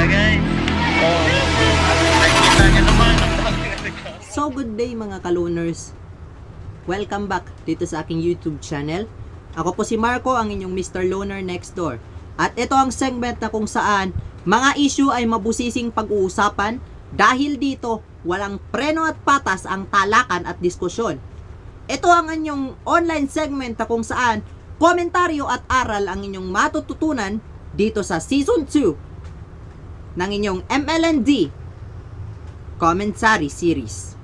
guys. Oh, nakikita niyo naman. So good day mga kaluners. Welcome back dito sa aking YouTube channel. Ako po si Marco, ang inyong Mr. Loner Next Door. At ito ang segment na kung saan mga issue ay mabusising pag-uusapan dahil dito walang preno at patas ang talakan at diskusyon. Ito ang inyong online segment na kung saan komentaryo at aral ang inyong matututunan dito sa Season 2 ng inyong MLND Commentary Series.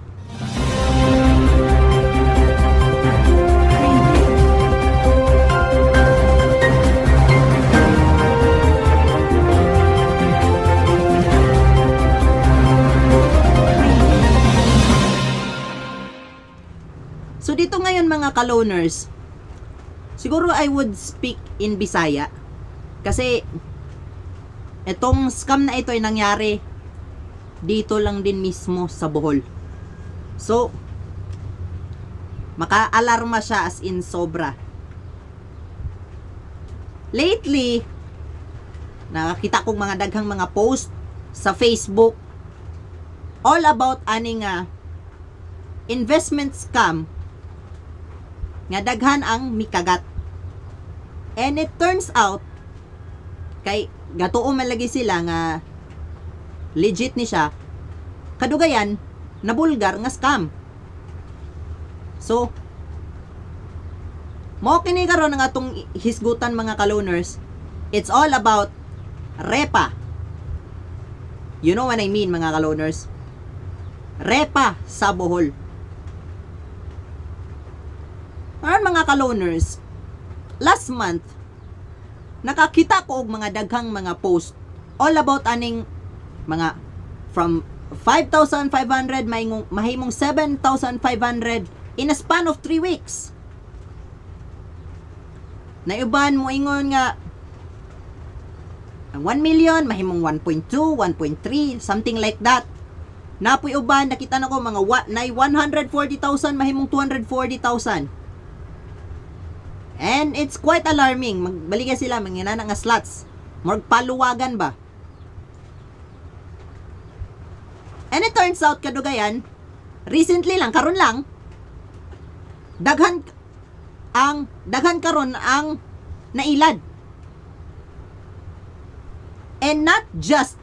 So dito ngayon mga kaloners, siguro I would speak in Bisaya kasi itong scam na ito ay nangyari dito lang din mismo sa Bohol. So maka-alarma siya as in sobra. Lately, nakakita kong mga daghang mga post sa Facebook all about aning investment scam nga daghan ang mikagat. And it turns out kay gatuo man lagi sila nga legit ni siya, kadugayan na bulgar nga scam. So mo kini karon nga atong hisgutan mga kaloners. It's all about REPA. You know what I mean mga kaloners? REPA sa Bohol. Ngayon mga kaloners, last month, nakakita ko og mga daghang mga post all about aning mga from 5,500 mahimong 7,500 in a span of 3 weeks. Naiuban mo ingon nga ang 1 million mahimong 1.2, 1.3, something like that. Napoy uban nakita nako mga 140,000 mahimong 240,000. And it's quite alarming. Magbaliga sila, manginana nga slots. Magpaluwagan ba? And it turns out, kadugayan, recently lang, karon lang, daghan karon ang nailad. And not just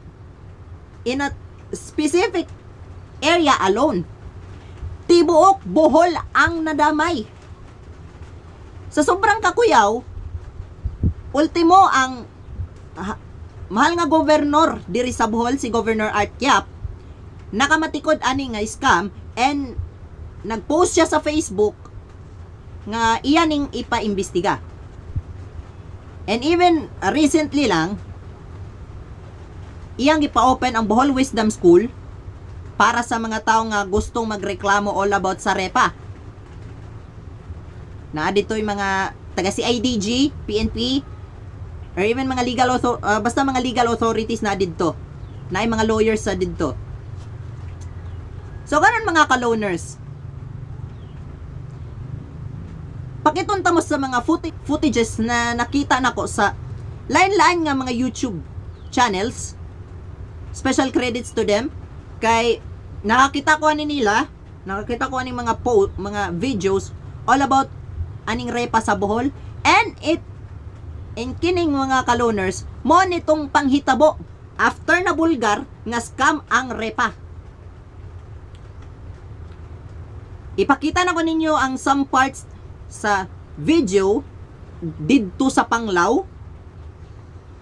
in a specific area alone. Tibuok Bohol ang nadamay. Sa sobrang kakuyaw, ultimo ang mahal nga gobernador diri sa Bohol, si Governor Art Yap, nakamatikod ani nga scam and nagpost siya sa Facebook nga iya ning ipaimbestiga. And even recently lang, iyang ipa-open ang Bohol Wisdom School para sa mga tao nga gustong magreklamo all about sa REPA. Na dito yung mga taga CIDG, PNP, or even mga basta mga legal authorities na dito. Na ay mga lawyers sa dito. So karon mga kaloners, pakitunta mo sa mga footages na nakita nako sa lain-lain nga mga YouTube channels. Special credits to them kay nakakita ko ani mga videos all about aning REPA sa Bohol, and kining mga kaloners mo nitong panghitabo after na bulgar nga scam ang REPA. Ipakita na ko ninyo ang some parts sa video didto sa Panglao,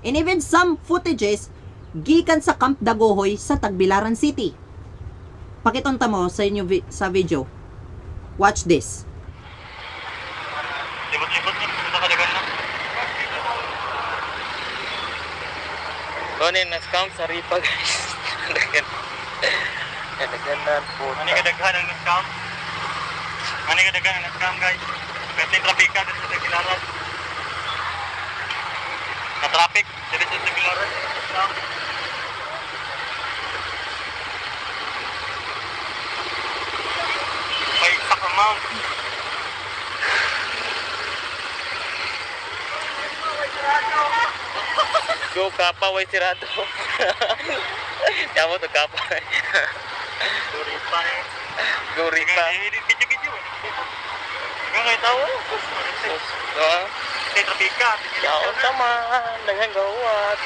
and even some footages gikan sa Camp Dagohoy sa Tagbilaran City. Pakitunta mo sa inyo sa video. Watch this. Libot-libot niya, ito kadagan na. Kunin na scam sa REPA guys. Kadaganan po. Ano kadaghan ang scam? Ano kadaghan ang scam guys? Kasi trapika dito sa Tagbilaran. Na traffic dito sa Tagbilaran. Scam. May exact amount. Joke kapa way sirado. Yamo to kapa. Sorry pa eh. Guri pa. Video. Nga ngay tao. No. Sa trapika. Yaon sama dengan gawat.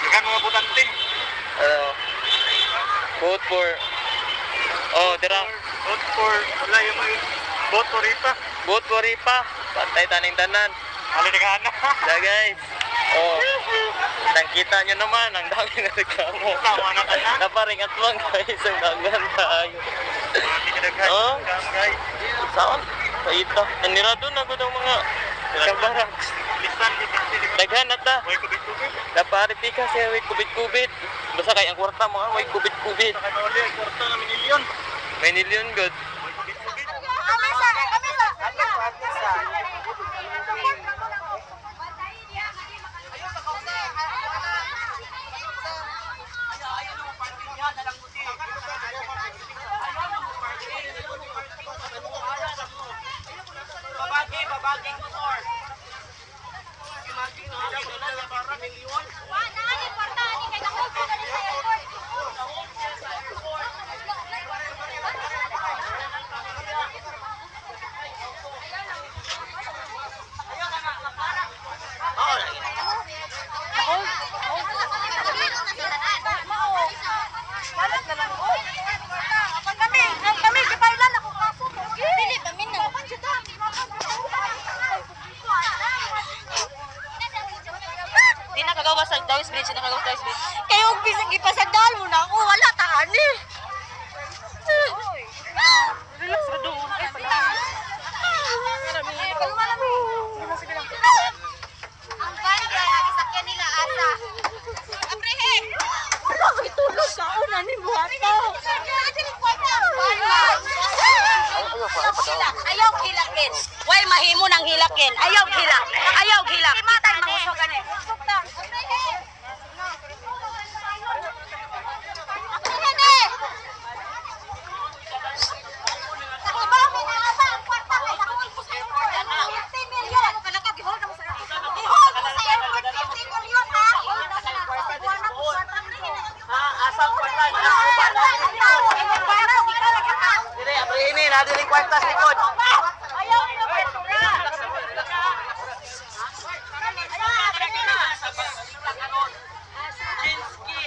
Dagan mga butante. Vote for dira. Vote for wala yung vote for Ripa. Vote for Ripa. Pantay taning tanan. Ali dagan na. Da guys. Nakita nyo naman, ang dami na reklamo. Tama na tanan. Naparing atwang guys, ang daghan tayo. Hindi ka daghan. Oh. Guys. Saan? Paita. Nira doon ako ng mga kabarang. Lisan di Daghan na ta. way kubit-kubit. Napariti ka siya, way kubit-kubit. Basta kay ang kwarta mga way kubit-kubit. Sa kanoli ay kwarta na minilyon. May nilyon good. Way kubit-kubit. Babaging motor. Di nakagawa sa Dawes Bridge, nakagawa sa Dawes Bridge. Kayo bisag ipasagdal mo na ako, wala taani. Relax ra doon. Kalma lang. Ang ganda, nagisakyan nila asa. Aprehe! Wala, itulog ka. Una ni buhat to. Ayaw hilakin. Way mahimo nang hilakin. Ayaw hilak. Ayaw hilak. Imatay mangusog ani. Asang kwarta. Dire, abri ini na diri kwarta sa likod. Ayaw ni Petra. Jinski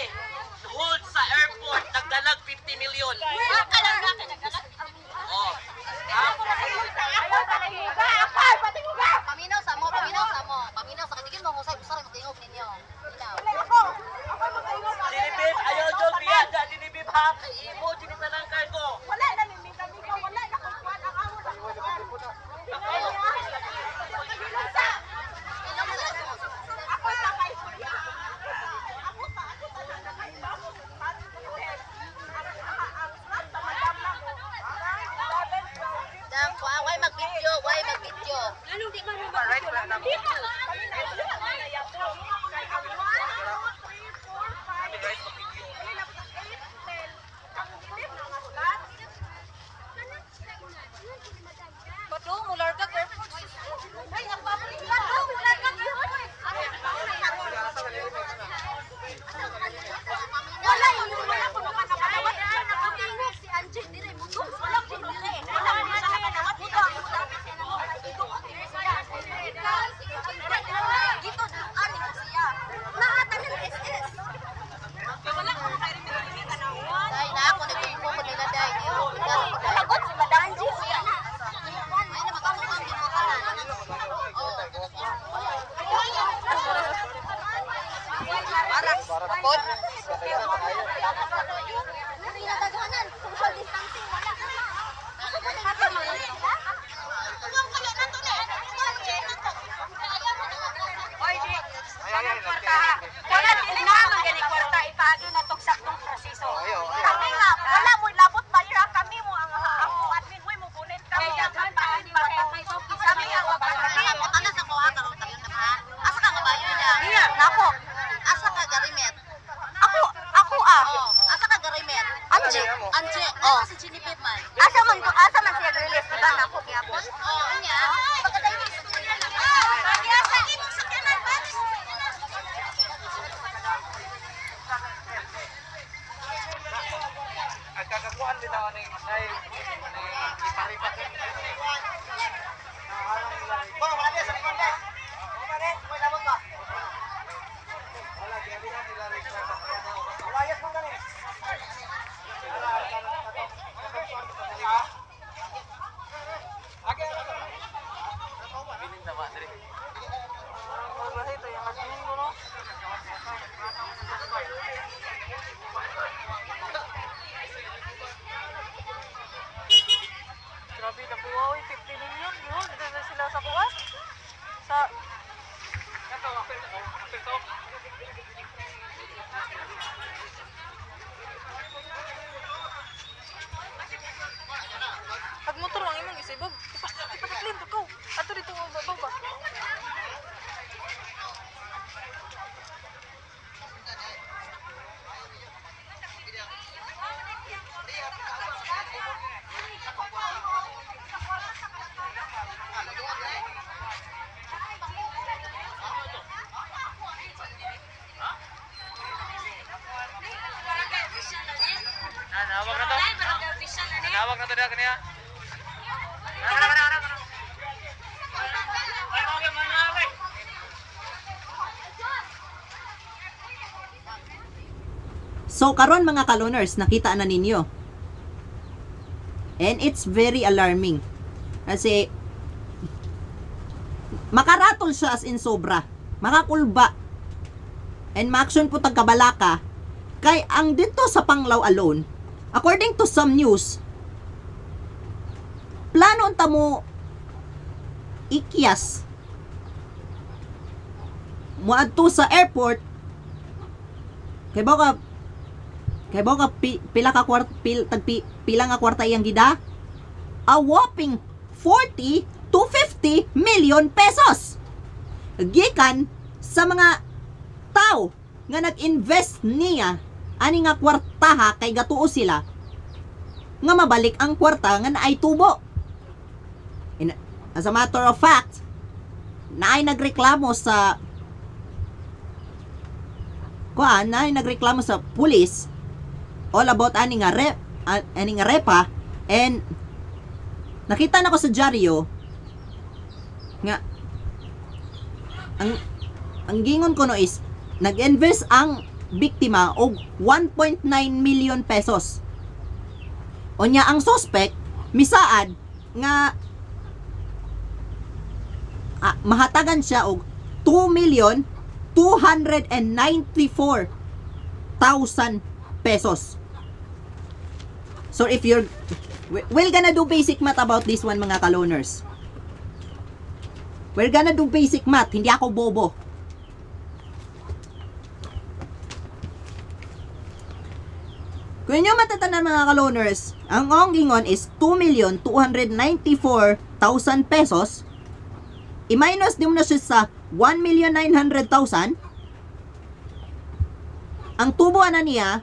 hold sa airport nagdalag 50 million. Oh. Paminaw sa mo, paminaw sa mo. Paminaw sa katigin mo, husay, busara, matingog ninyo. Ilaw. Dinibib, ayaw jog biya, dinibib ha. Imo dinita ng cargo. Wala na ni Mika, wala na kung kuwan ang amo na kuwan. Ako sa kay Surya. Ako talaga kay Babo. Dam, why mag-video? Why mag-video? Anong di man mag-video? Badong, mular ka, airport. Ay, nagpapalik ka. Badong, mular ka, airport. Wala, wala ko naman nakalawat. Nakatingog si Angie, dire mo. Wala ko dire. Wala ko naman nakalawat. Dito, ani ko siya. Nakatanin SS. Wala ko na kayo rin tanawan. Dahil na ako, nagpipong mo nila dahil. Nalagot si Madam Angie. Ay, namakapang din mo ka na. Pod. Nataganan. Social distancing. Wala ka na. Oy, di. Kanang kwarta. Wala din naman gani kwarta. Ipagi na tong saktong proseso. Kami nga, wala mo labot bayra kami mo ang ako admin mo bunit kami. Kaya daghan pa ani kami nga wa ba ana sa ko aga ron tayo na. Asa ka nga bayo na? Iya, nako. Asa ka garimet? Ako Asa ka garimet? Anje. Oh, si Chinipit man. Asa man siya release diba nako gyapon? Oo, nya. Pagkatay ni istorya na. Asa imong sakyanan ba? Ang kakakuan din ako ng iparipat. Grabe na po, 50 million yun. Dito na sila sa bukas. Sa... Pag motor ang imong isibog, ipataklim ko. Ato dito ang babaw ba? Nawag na to. Nawag na to dia kaniya. So karon mga kaloners, nakita na ninyo. And it's very alarming. Kasi makaratol siya as in sobra. Makakulba. And ma-action po tagkabalaka. Kay ang dito sa Panglao alone, according to some news, plano unta mo ikyas muadto sa airport kay baka pila nga kwarta iyang gida, a whopping 40 to 50 million pesos gikan sa mga tao nga nag-invest niya ani nga kwartaha kay gatuo sila nga mabalik ang kwarta nga naay tubo. As a matter of fact, naay nagreklamo sa pulis all about ani nga repa, and nakita na ko sa dyaryo nga ang gingon ko no is nag-invest ang biktima og 1.9 million pesos. Onya ang suspect misaad nga mahatagan siya og 2,294,000 pesos. So if you're we're gonna do basic math about this one mga kaloners. We're gonna do basic math, hindi ako bobo. Kung inyo matatanan mga kaloners, ang gingon is 2,294,000 pesos. I-minus din mo na siya sa 1,900,000. Ang tubo na niya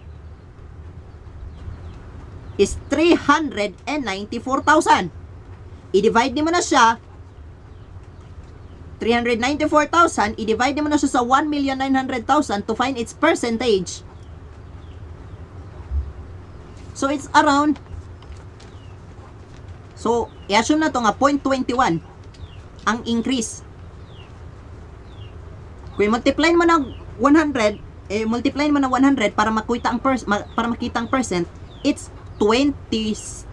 is 394,000. I-divide din mo na siya 394,000, i-divide din mo na siya sa 1,900,000 to find its percentage. So it's around, so i-assume na to nga 0.21 ang increase. Kung multiply mo ng 100, multiply mo ng 100 para makita ang percent, it's 20.7%,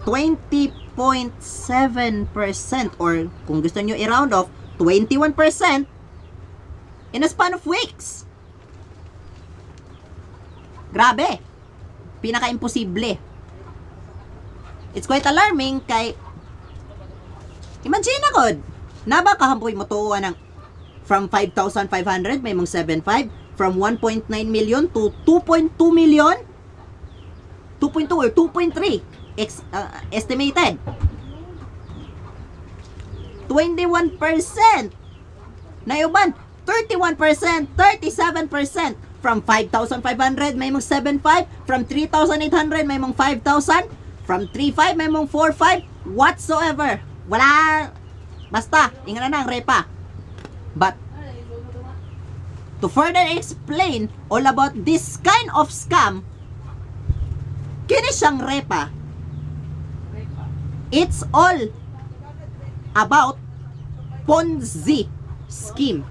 or kung gusto nyo i-round off, 21% in a span of weeks. Grabe. Pinaka-imposible. It's quite alarming kay imagine ako, naba kahampoy mo to ng from 5,500 may mong 7.5, from 1.9 million to 2.2 million, 2.2 or 2.3 estimated. 21%. Nayuban, 31%, 37%. From 5,500 may mong 7.5, from 3,800 may mong 5,000, from 3.5 may mong 4.5, whatsoever. Wala, basta, ingana na ang repa. But, to further explain all about this kind of scam, kini siyang repa. It's all about Ponzi scheme.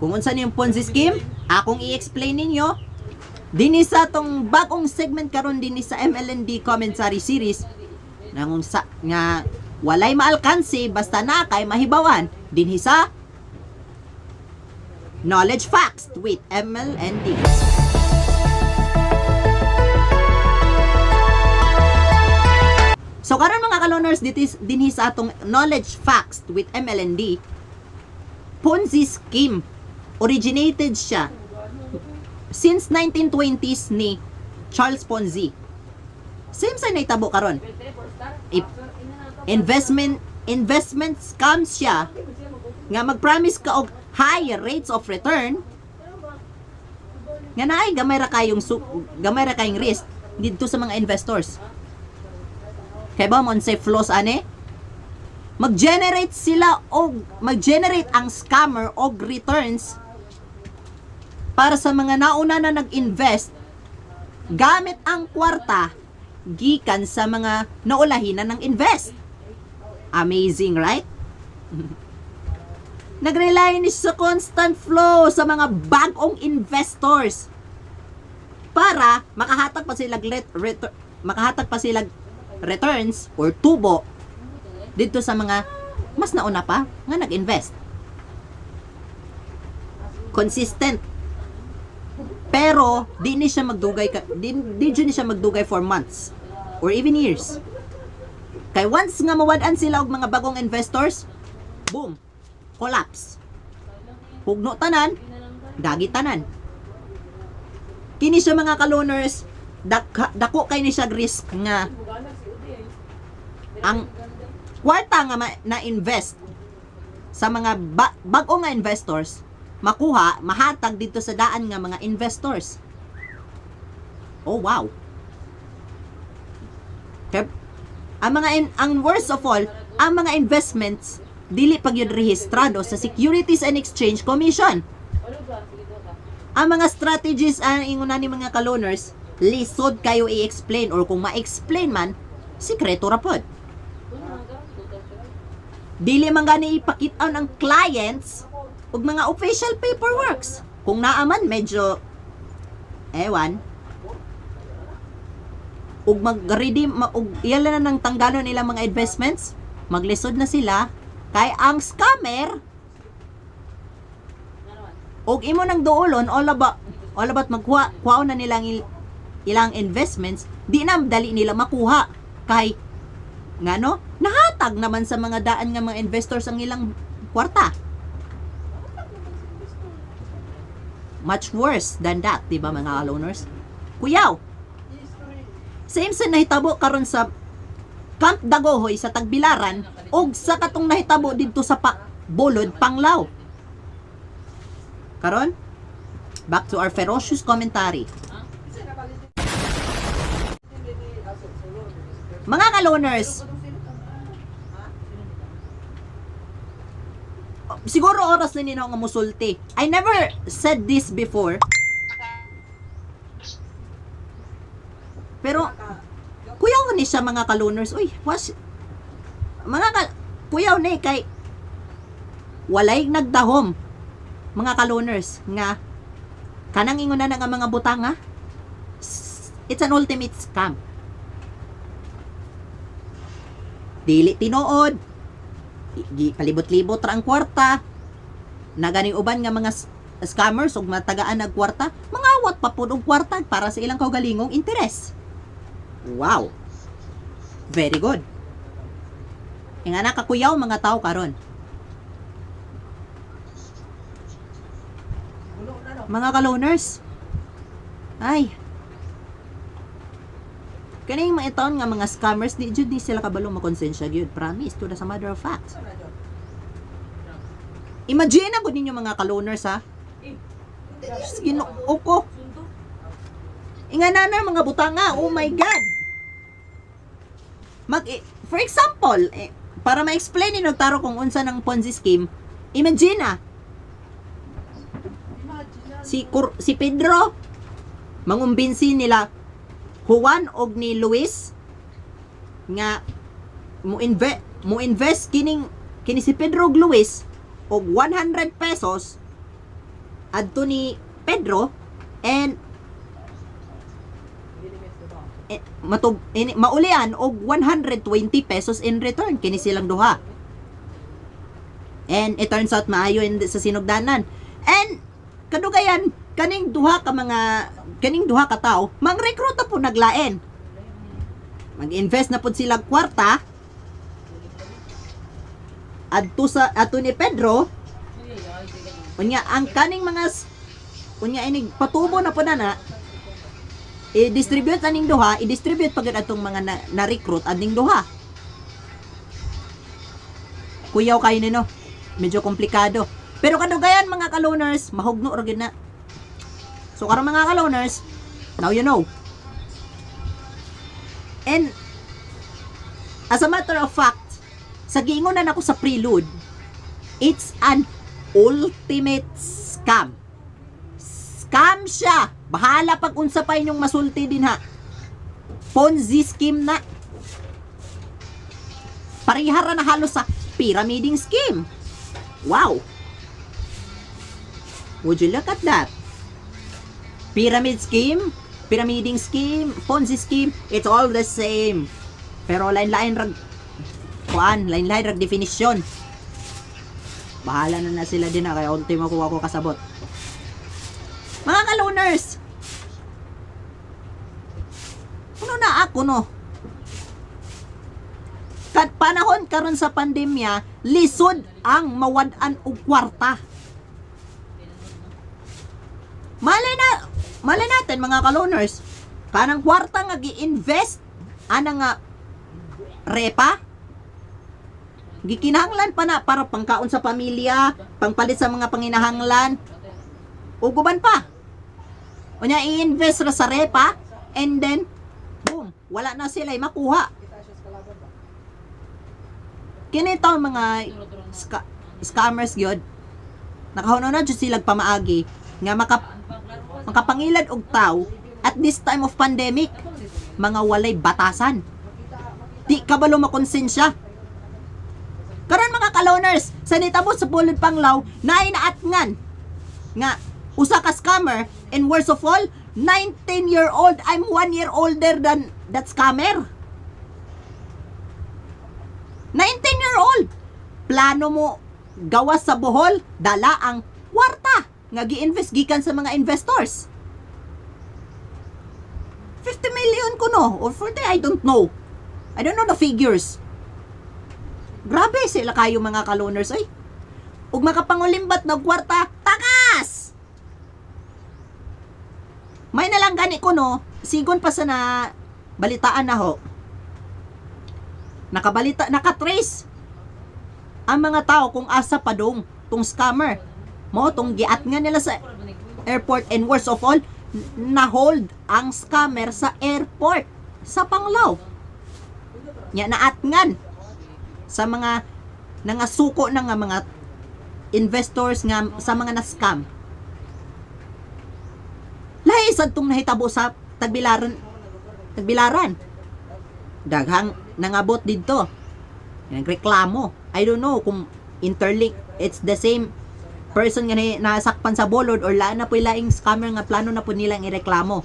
Kung unsa yung Ponzi scheme, akong i-explain ninyo dinhi sa tong bagong segment karon dinhi sa MLND Commentary Series nga walay maalkansi basta na kay mahibawan dinhi sa Knowledge Facts with MLND. So karon mga kaloners, dinhi sa atong Knowledge Facts with MLND, Ponzi scheme originated siya since 1920s ni Charles Ponzi. Same sa naitabo karon. Investment scams siya nga mag-promise ka og high rates of return nga naay gamay ra kayong risk dito sa mga investors. Kay ba mon say flows ane? Mag-generate ang scammer og returns para sa mga nauna na nag-invest gamit ang kwarta gikan sa mga naulahinan ng invest. Amazing, right? Nag-rely ni sa constant flow sa mga bagong investors para makahatag pa sila returns or tubo dito sa mga mas nauna pa nga nag-invest. Consistent. Pero di ni siya magdugay for months or even years. Kay once nga mawad-an sila og mga bagong investors, boom, collapse. Hugno tanan, dagi tanan. Kini siya mga kaloners, dako kay ni siya risk nga ang kwarta nga na-invest sa mga bago nga investors mahatag dito sa daan nga mga investors. Oh wow. Okay. Ang worst of all, ang mga investments dili pag yun rehistrado sa Securities and Exchange Commission. Ang mga strategies ang inguna ni mga kaloners, lisod kayo i-explain or kung ma-explain man, sikreto ra pod. Dili man gani ipakita ng clients ug mga official paperworks. Kung naaman medyo ewan ug mag-redeem ug iyala na nang tanggalon nila mga investments, maglisod na sila kay ang scammer ug imo nang duolon all about magkuha na nilang ilang investments, di na dali nila makuha kay ngano nahatag naman sa mga daan nga mga investors ang ilang kwarta. Much worse than that, di ba mga loaners? Kuyaw, same sa nahitabo karon sa Camp Dagohoy sa Tagbilaran og sa katong nahitabo dito sa Bolod, Panglao. Karon, back to our ferocious commentary. Mga kaloners, siguro oras na nino nga musulti. I never said this before. Pero kuyaw ni siya mga kaloners. Uy, kuyaw ni kay walay nagdahom mga kaloners nga kanang ingon na nga mga butanga. It's an ultimate scam. Dili tinuod, palibot-libot ra ang kwarta, naganing uban nga mga scammers ug matagaan nag kwarta, mangawat pa pud og kwarta para sa ilang kaugalingong interes. Wow, very good. Nga nakakuyaw mga tao karon. Mga kaloners, ay kaning mga itaon nga mga scammers di jud ni sila kabalo makonsensya gyud, promise to the matter of fact. Imagine na gud ninyo mga kaloners ha. Ginoo ko. Ingana na mga butanga, oh my god. For example, para ma-explain ninyo taro kung unsa ng Ponzi scheme, imagine na si Pedro mangumbinsi nila Juan og ni Luis nga mo invest kini si Pedro ug Luis og 100 pesos adto ni Pedro and maulian og 120 pesos in return kini silang duha. And it turns out maayo sa sinugdanan. And kadugayan kaning duha ka tao mangrekruta po naglain. Mag-invest na pud sila kwarta adto ni Pedro. Unya ang kaning mga inig patubo na pud na i-distribute aning duha, i-distribute pagod atong mga na-recruit aning duha. Kuyaw kayo nino. Medyo komplikado. Pero kadugayan mga kaloners, mahugno ra gid na. So karon mga kaloners, now you know. And as a matter of fact, sa giingon na nako sa prelude, it's an ultimate scam. Scam siya. Bahala pag unsa pa inyong masulti din ha. Ponzi scheme na. Parihara na halos sa pyramiding scheme. Wow. Would you look at that? Pyramid scheme, pyramiding scheme, Ponzi scheme, it's all the same. Pero lain-lain rag definition. Bahala na sila din ha, kaya unti makuha ko kasabot. Mga kaloners, ano na ako no? Kat panahon karon sa pandemya, lisod ang mawad-an og kwarta. Malay natin mga kaloners, kanang kwarta nga gi-invest ana nga repa, gikinahanglan pa na para pangkaon sa pamilya, pangpalit sa mga panginahanglan, uguban pa. Unya i-invest ra sa repa, and then boom, wala na sila makuha. Kini taon mga scammers gyud. Nakahuno na jud sila pamaagi nga makapangilad og tao at this time of pandemic, mga walay batasan. Di kabalo makonsensya. Karon mga kaloners, sa nitabo sa Pulod Panglaw, naay naatngan nga usa ka scammer, and worst of all, 19-year-old. I'm 1 year older than that scammer. 19-year-old. Plano mo gawas sa Bohol, dala ang kwarta nga gi-invest gikan sa mga investors. 50 million kuno or 40, I don't know. I don't know the figures. Grabe sila kayo mga kaloners ay. Ug makapangulimbat na kwarta, takas! May nalang gani ko no, sigon pa sa na balitaan na ho. Nakatrace ang mga tao kung asa padong tong scammer. Mo tong giat nga nila sa airport, and worst of all, na-hold ang scammer sa airport sa Panglao. Nya naatngan sa mga nangasuko na nga mga investors nga sa mga na-scam. Lahi sad tong nahitabo sa Tagbilaran. Daghang nangabot didto. Nagreklamo. I don't know kung interlink, it's the same person nga nasakpan sa bolod or laan na po laing scammer nga plano na po nilang ireklamo.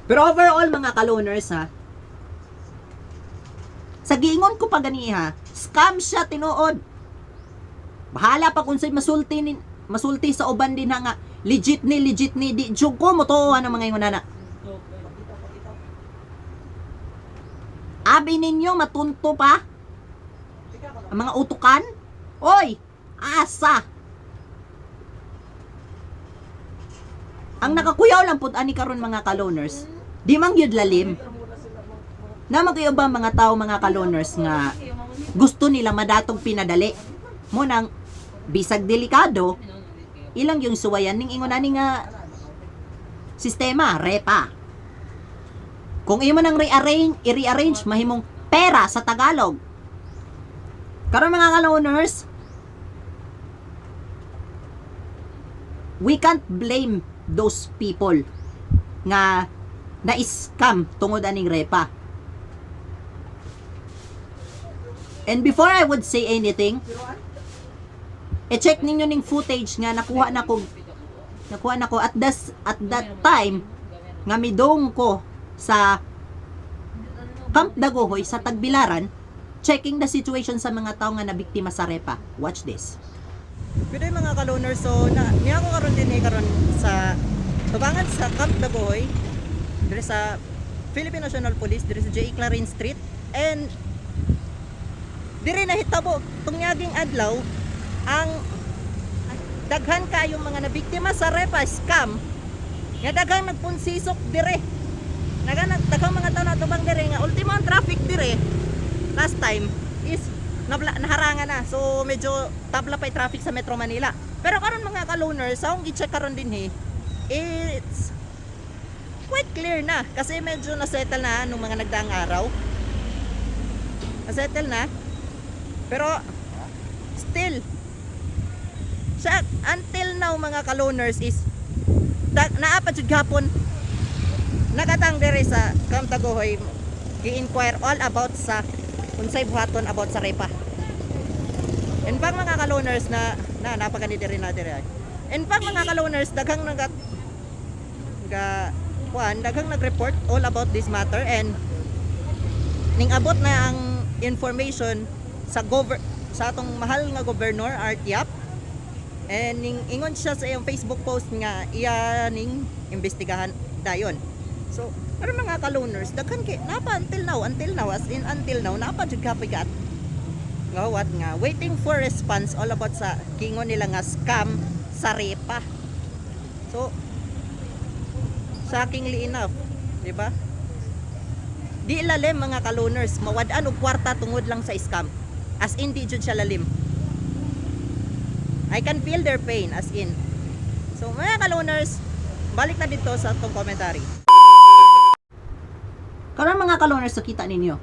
Pero overall mga kaloners ha, sa giingon ko pa gani ha, scam siya tinuod. Bahala pa kung sa'y masulti sa uban din ha nga legit ni di jug ko mo to ano mga ingon na. Abi ninyo matunto pa ang mga utukan. Oy, asa. Ang nakakuyaw lang pud ani karon mga kaloners, di man gyud lalim. Na magayo ba mga tao mga kaloners nga gusto nila madatog pinadali mo nang bisag delikado ilang yung suwayan ning ingon ani nga sistema repa. Kung imo nang i-rearrange mahimong pera sa Tagalog. Karon mga kaloners, we can't blame those people nga na-scam tungod aning repa. And before I would say anything, i-check ninyo ning footage nga nakuha nako at that time nga midong ko sa Camp Daguhoy sa Tagbilaran, checking the situation sa mga tao nga nabiktima sa repa. Watch this. Good day mga kaluners. So niya ko karon din karon sa tubangan sa Camp Daguhoy, dire sa Philippine National Police, dire sa J. Clarin Street, and dire nahitabo tungyaging adlaw ang daghan kayong mga nabiktima sa repa scam nga daghang nagpunsisok dire. Daghang mga tao natubang dire nga ultimo ang traffic dire last time is naharangan na. So medyo tabla pa yung traffic sa Metro Manila. Pero karon mga kaluners, sa akong i-check karon din it's quite clear na kasi medyo na-settle na nung mga nagdaang araw. Na-settle na. Pero still siya, until now mga kaluners is naapat jud gapon nagatang dire sa Camp Daguhoy gi-inquire all about sa unsay buhaton about sa repa. In fact mga kaluners napagani dire na dire. In fact mga kaluners daghang daghang nag-report all about this matter, and ning abot na ang information sa atong mahal nga gobernador Artiap, and ning ingon siya sa iyang Facebook post nga iya ning imbestigahan dayon. So pero mga kaluners daghan kay napa until now napa jud kapigat ngawat nga waiting for response all about sa kingon nila nga scam sa repa. So shockingly enough, di ba? Di lalim mga kaluners, mawad-an og kwarta tungod lang sa scam. As in di jud siya lalim. I can feel their pain as in. So mga kaluners, balik na dito sa atong commentary. Karon mga kaluners, nakita ninyo.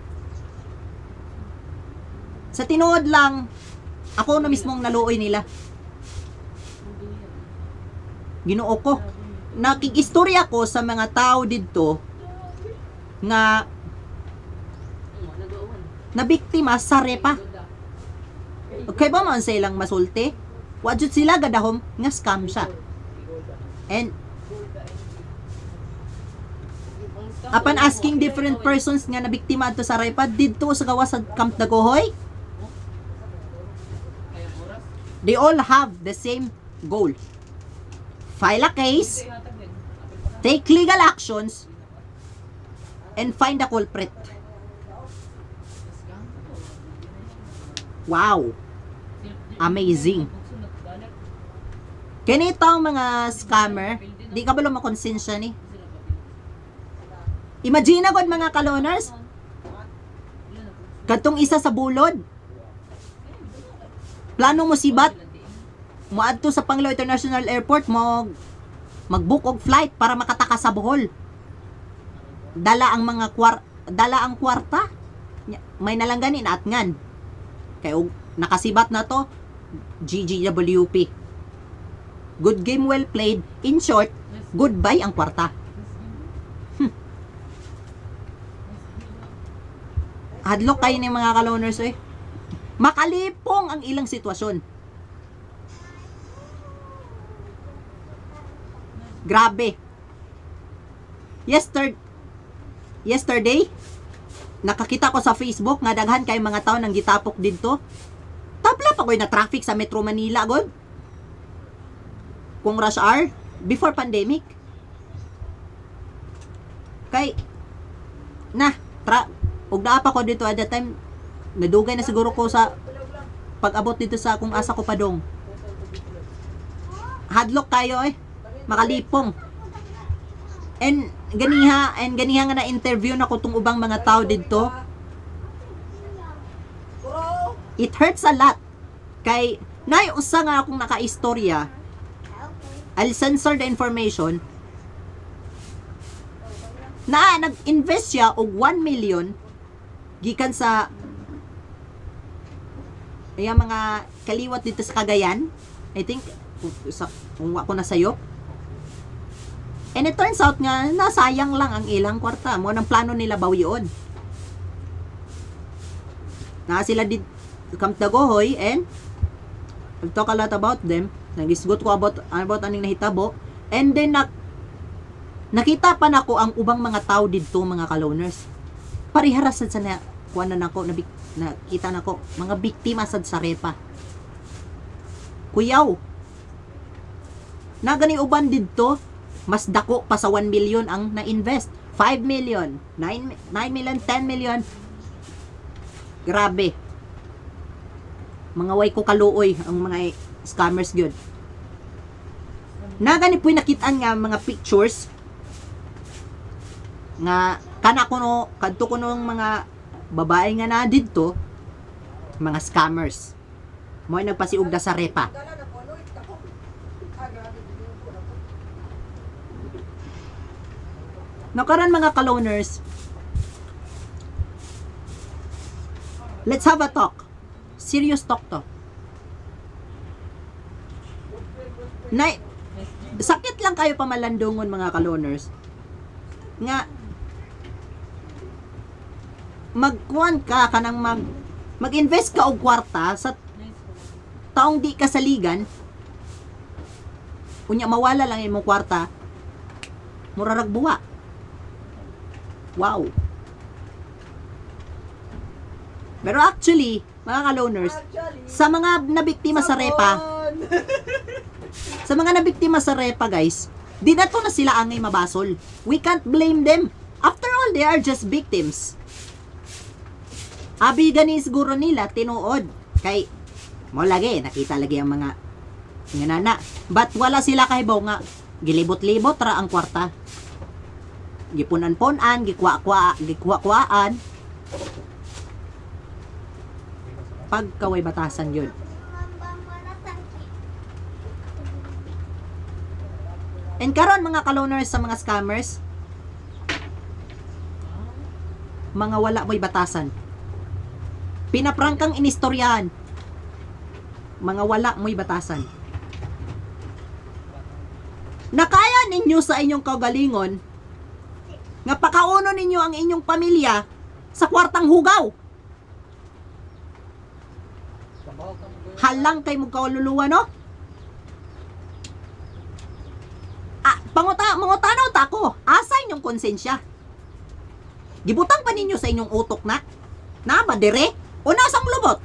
Sa tinuod lang, ako na mismong naluoy nila. Ginoo ko. Nakikistorya ko sa mga tao dito nga nabiktima sa repa. Okay ba man sa ilang masulti? Wajud sila gadahom nga scam siya. And upon asking different persons nga nabiktima ato sa repa dito sa gawas sa Camp Daguhoy, they all have the same goal. File a case, take legal actions, and find the culprit. Wow! Amazing! Ganito ang mga scammer, di ka ba makonsensya ni? Imagine agad mga kaloners, katong isa sa bulod, plano mo sibat, moadto sa Panglao International Airport, mag-book og flight para makataka sa Bohol. Dala ang kwarta, may nalangganin at ngan. Kaya nakasibat na to, GGWP. Good game, well played. In short, goodbye ang kwarta. Hadlok kayo ng mga kaloners makalipong ang ilang sitwasyon. Grabe. Yesterday, nakakita ko sa Facebook nga daghan kay mga tao nang gitapok dito. Tabla pa ko'y na traffic sa Metro Manila god. Kung rush hour before pandemic. Kay ug naa pa ko dito at that time, nadugay na siguro ko sa pag-abot dito sa kung asa ko padong. Hadlok kayo makalipong. And ganiha nga na interview na ko tong ubang mga tao dito. It hurts a lot. Kay nay usa nga akong nakaistorya. I'll censor the information. Nag-invest siya og 1 million gikan sa mga kaliwat dito sa Cagayan. I think kung ako na sayo. And it turns out nga, nasayang lang ang ilang kwarta. Mo nang plano nila bawion. Na sila did come tagohoy and I've talk a lot about them. Nagisgot ko about aning nahitabo. And then nakita pa nako ang ubang mga tao didto, mga kaloners. Parihara sad sa na kuan na nako, nakita nako mga biktima sad sa repa. Kuyaw. Na gani uban didto, mas dako pa sa 1 million ang na-invest. 5 million, 9 million, 10 million. Grabe. Mga way ko kaluoy ang mga scammers gyud. Na gani puy nakitaan nga mga pictures nga kana kuno kadto kuno ng mga babae nga na didto, mga scammers. Mo'y nagpasiug da sa repa. Nakaran mga kaloners, let's have a talk. Serious talk to. Sakit lang kayo pamalandungon mga kaloners. Nga, magkuhan ka kanang mag-invest ka og kwarta sa taong di kasaligan. Unya mawala lang imong kwarta, murarag buwa. Wow. Pero actually, mga kaloners, sa mga nabiktima sa repa, guys, di na to na sila angay mabasol. We can't blame them. After all, they are just victims. Abi gani siguro nila, tinuod. Kay, mo lagi, nakita lagi ang mga nana. But wala sila kahibaw nga, gilibot-libot ra ang kwarta. Gipunan-punan, gikwa-kwaan. Pagkaway batasan yun. And karon mga kaloners sa mga scammers, mga wala mo'y batasan. Pinaprangkang inistoryahan, mga wala mo'y batasan. Nakaya ninyo sa inyong kagalingon nga pakauno ninyo ang inyong pamilya sa kwartang hugaw. Halang kay mong kaululuwa, no? Mangutanaw ta ko, asa inyong konsensya? Gibutang pa ninyo sa inyong utok na ba dire? O nasang lubot?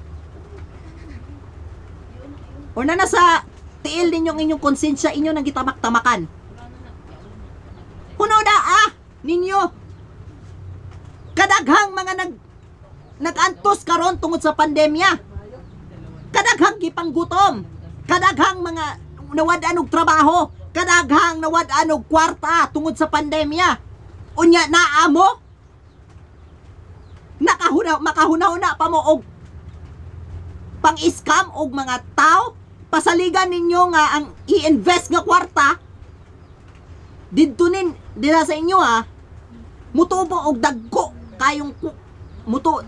O na nasa tiil ninyong inyong konsensya inyo nang gitamak-tamakan? Puno na ninyo kadaghang mga nag-antos karon tungod sa pandemya, kadaghang gipanggutom, kadaghang mga nawad-an og trabaho, kadaghang nawad-an og kwarta tungod sa pandemya. Unya naa mo makahuna-huna pa mo og pang-scam og mga tao, pasaligan ninyo nga ang i-invest nga kwarta didto dira sa inyo mutubo og dagko kayong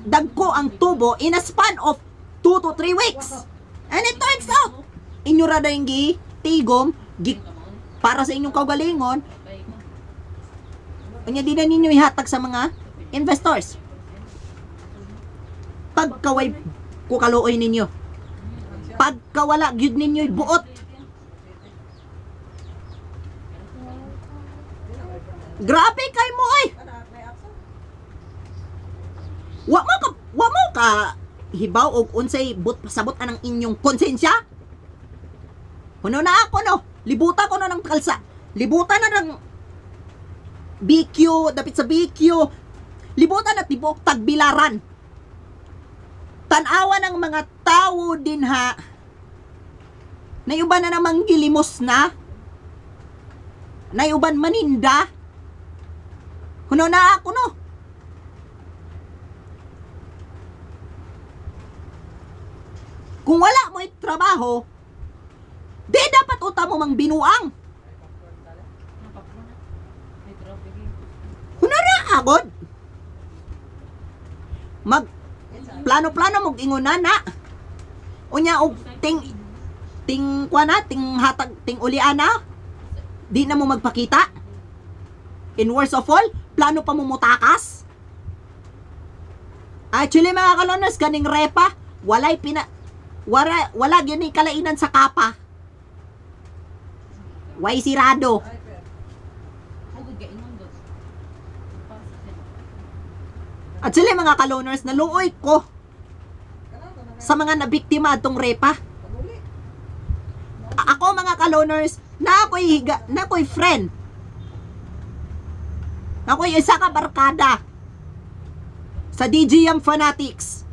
dagko ang tubo in a span of 2 to 3 weeks. And it turns out inyo ra dayong tigom para sa inyong kaugalingon. Unya di na ninyo ihatag sa mga investors. Pagkaway kukaluoy ninyo, pagkawala gyud ninyo buot. Grabe kay mo ay. Wa mo ka hibaw og unsay pasabot anang inyong konsensya? Kuno na ako no, libuta ko na ng kalsa. Libutan na ng BQ, dapit sa BQ. Libutan na tibuok Tagbilaran. Tanawa ng mga tao din Nayuban na namang gilimos na. Nayuban maninda. Kuno na ako no. Kung wala mo trabaho, di dapat uta mo mang binuang. Kuno na agod. Plano-plano mong ingunan na. Unya og ting kuana, ting hatag, ting uliana. Di na mo magpakita. In worst of all, plano pa mo mutakas. Actually mga kaloners, kaning repa, wala gyud ni kalainan sa kapa. Way sirado. At sila mga kaloners, naluoy ko sa mga nabiktima atong repa. Ako mga kaloners, na ako'y friend. Na ako'y isa ka barkada sa DGM Fanatics.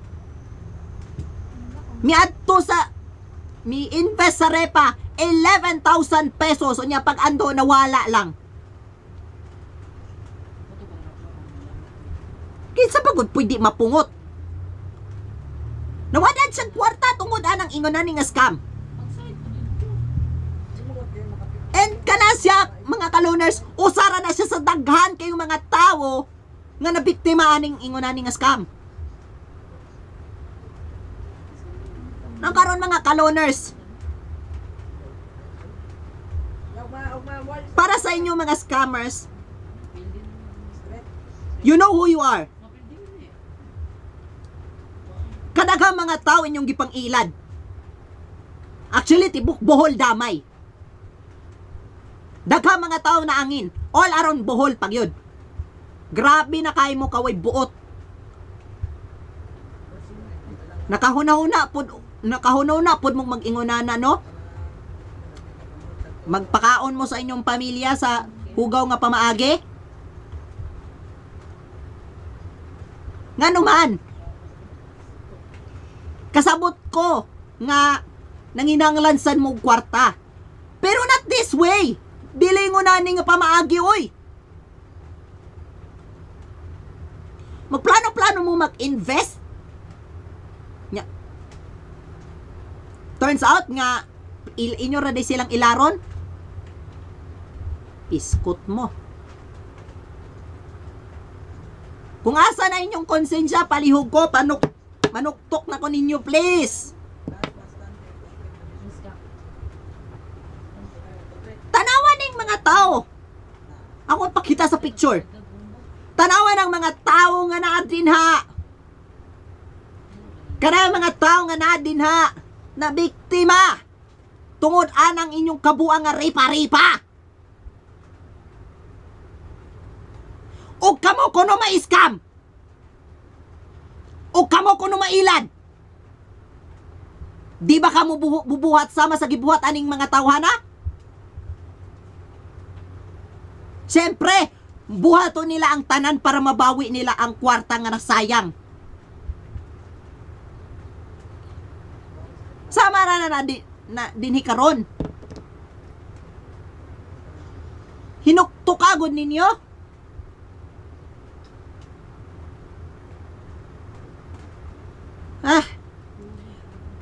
Mi invest sa repa 11,000 pesos. O niya pag ando nawala lang. Kinsa pagod pwede mapungot. Nawadan siyang kwarta tungod anang ingonan nga scam. And kana siya, mga kaloners, usara na siya sa daghan kayong mga tao nga nabiktima aning ingonan nga scam. Nagkaroon mga kaloners. Para sa inyo mga scammers, you know who you are. Kadaghang mga tao inyong gipang ilad. Actually, tibok Bohol damay. Daghang mga tao na angin. All around Bohol pag yun. Grabe na kay mo kaway buot. Nakahunaw na pud mong mag-ingonana, no? Magpakaon mo sa inyong pamilya sa hugaw nga pamaagi. Nga naman, kasabot ko nga nanginanglansan mo kwarta. Pero not this way. Dili ngo nani nga pamaagi, oy. Magplano-plano mo mag-invest. Turns out nga inyo ra di silang ilaron. Iskot mo. Kung asa na inyong konsensya, palihog ko, manuktok na ko ninyo, please. Tanawan ng mga tao. Ako pakita sa picture. Tanawan ng mga tao nga naadinha. Kana mga tao nga naadinha na biktima tungod anang inyong kabuang nga ripa-ripa. O kamo kuno ma-scam. O kamo kuno mailad. Di ba kamo bubuhat sama sa gibuhat aning mga tawhana? Siyempre, buhato nila ang tanan para mabawi nila ang kwarta nga nasayang. Sama na dinhi karon. Hinuktukagod ninyo.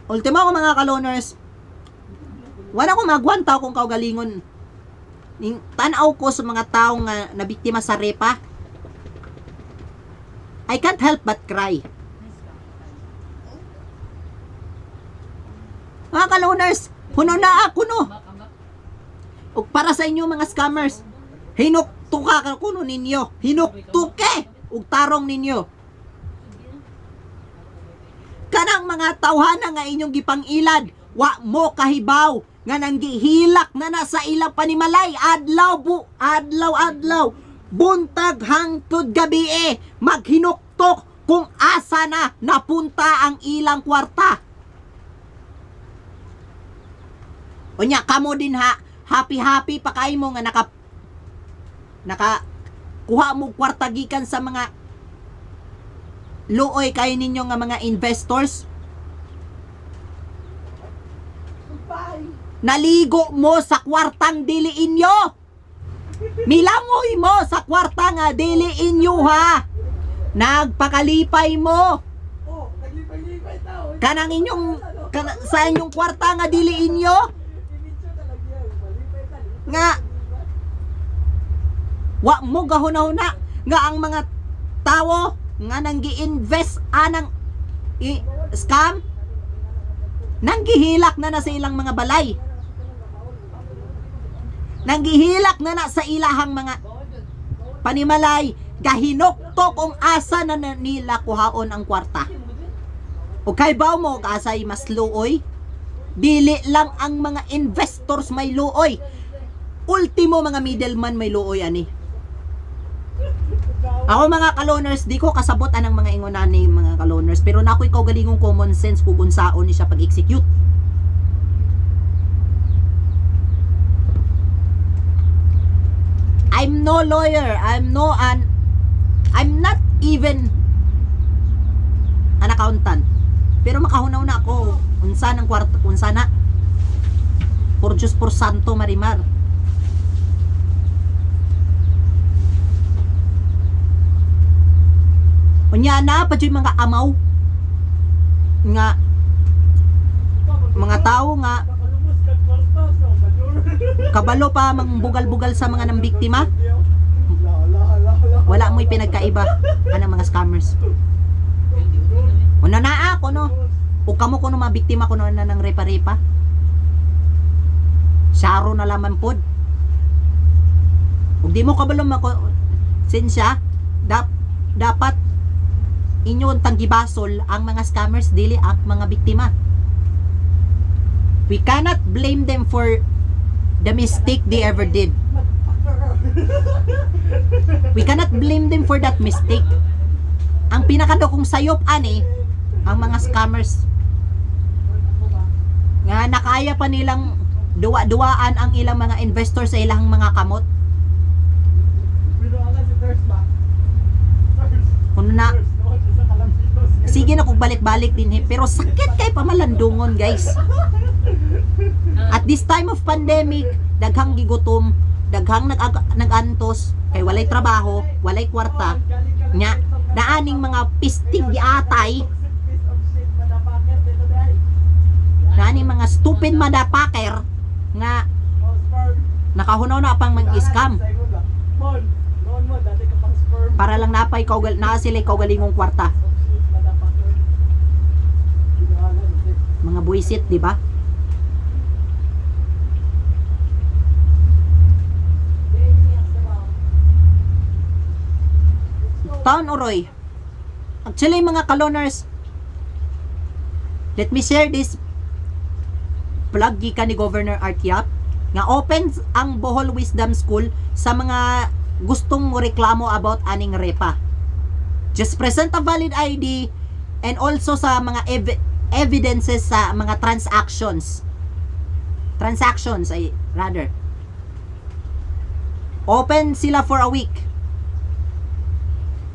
Ultimo ko mga kaloners, wala ko magwantaw kung kaugalingon. Tanaw ko sa mga tao nga nabiktima sa repa. I can't help but cry. Mga kaloners, huno na ako no. O para sa inyo mga scammers, hinuktuka ka kuno ninyo. Hinuktuke ug tarong ninyo. Kanang mga tawhana nga inyong gipangilad, wa mo kahibaw nga nanggihilak na nasa ilang panimalay adlaw buntag hangtod gabi maghinuktok kung asa na napunta ang ilang kwarta. Unya kamo din happy pa kay mo nga naka kuha mo kwarta gikan sa mga luoy kayo ninyo nga mga investors. Naligo mo sa kwartang diliin nyo. Milangoy mo sa kwarta nga diliin nyo ha. Nagpakalipay mo. Kanang inyong sa inyong kwarta nga diliin nyo. Nga wa mo gahuna-huna nga ang mga tao nga nang gi-invest anang scam Nanggihilak na sa ilang mga balay. Nanggihilak na sa ilahang mga panimalay. Gahinoktok kung asa na nila kuhaon ang kwarta. O kay baw mo kasay mas luoy. Dili lang ang mga investors may luoy. Ultimo mga middleman may luoy ani. Ako mga kaloners, di ko kasabot anang mga ingonan ni mga kaloners, pero na ako ikaw galingong common sense kung unsaon ni siya pag-execute. I'm no lawyer, I'm not even an accountant. Pero makahunaw na ako unsa ng kwarta, unsa na. Por Diyos por Santo Marimar. Unya na pa yung mga amaw nga mga tao nga kabalo pa mangbugal-bugal sa mga nang biktima. Wala mo'y pinagkaiba anang mga scammers. Una na ako no. O kamo kuno mga biktima kuno na ng repa-repa. Saro na laman pod. Ug di mo kabalo sensya dapat inyo tanggibasol ang mga scammers dili ang mga biktima. We cannot blame them for the mistake they ever did. We cannot blame them for that mistake. Ang pinakadukong sayop ani ang mga scammers nga nakaya pa nilang duwa-duwaan ang ilang mga investors sa ilang mga kamot. Kuno na sige na kung balik-balik din pero sakit kay pamalandungon guys. At this time of pandemic, daghang gigutom, daghang nagantos, kay walay trabaho, walay kwarta, nya naaning mga pisting giatay, naaning mga stupid motherfucker nga nakahunaw na pang mag-scam para lang napay na sila kaugalingong kwarta. Mga buisit, di ba? Taon Oroy. Actually mga kaloners, let me share this plug gikan ni Governor Artiap nga open ang Bohol Wisdom School sa mga gustong reklamo about aning repa. Just present a valid ID and also sa mga evidences sa mga transactions ay rather open sila for a week.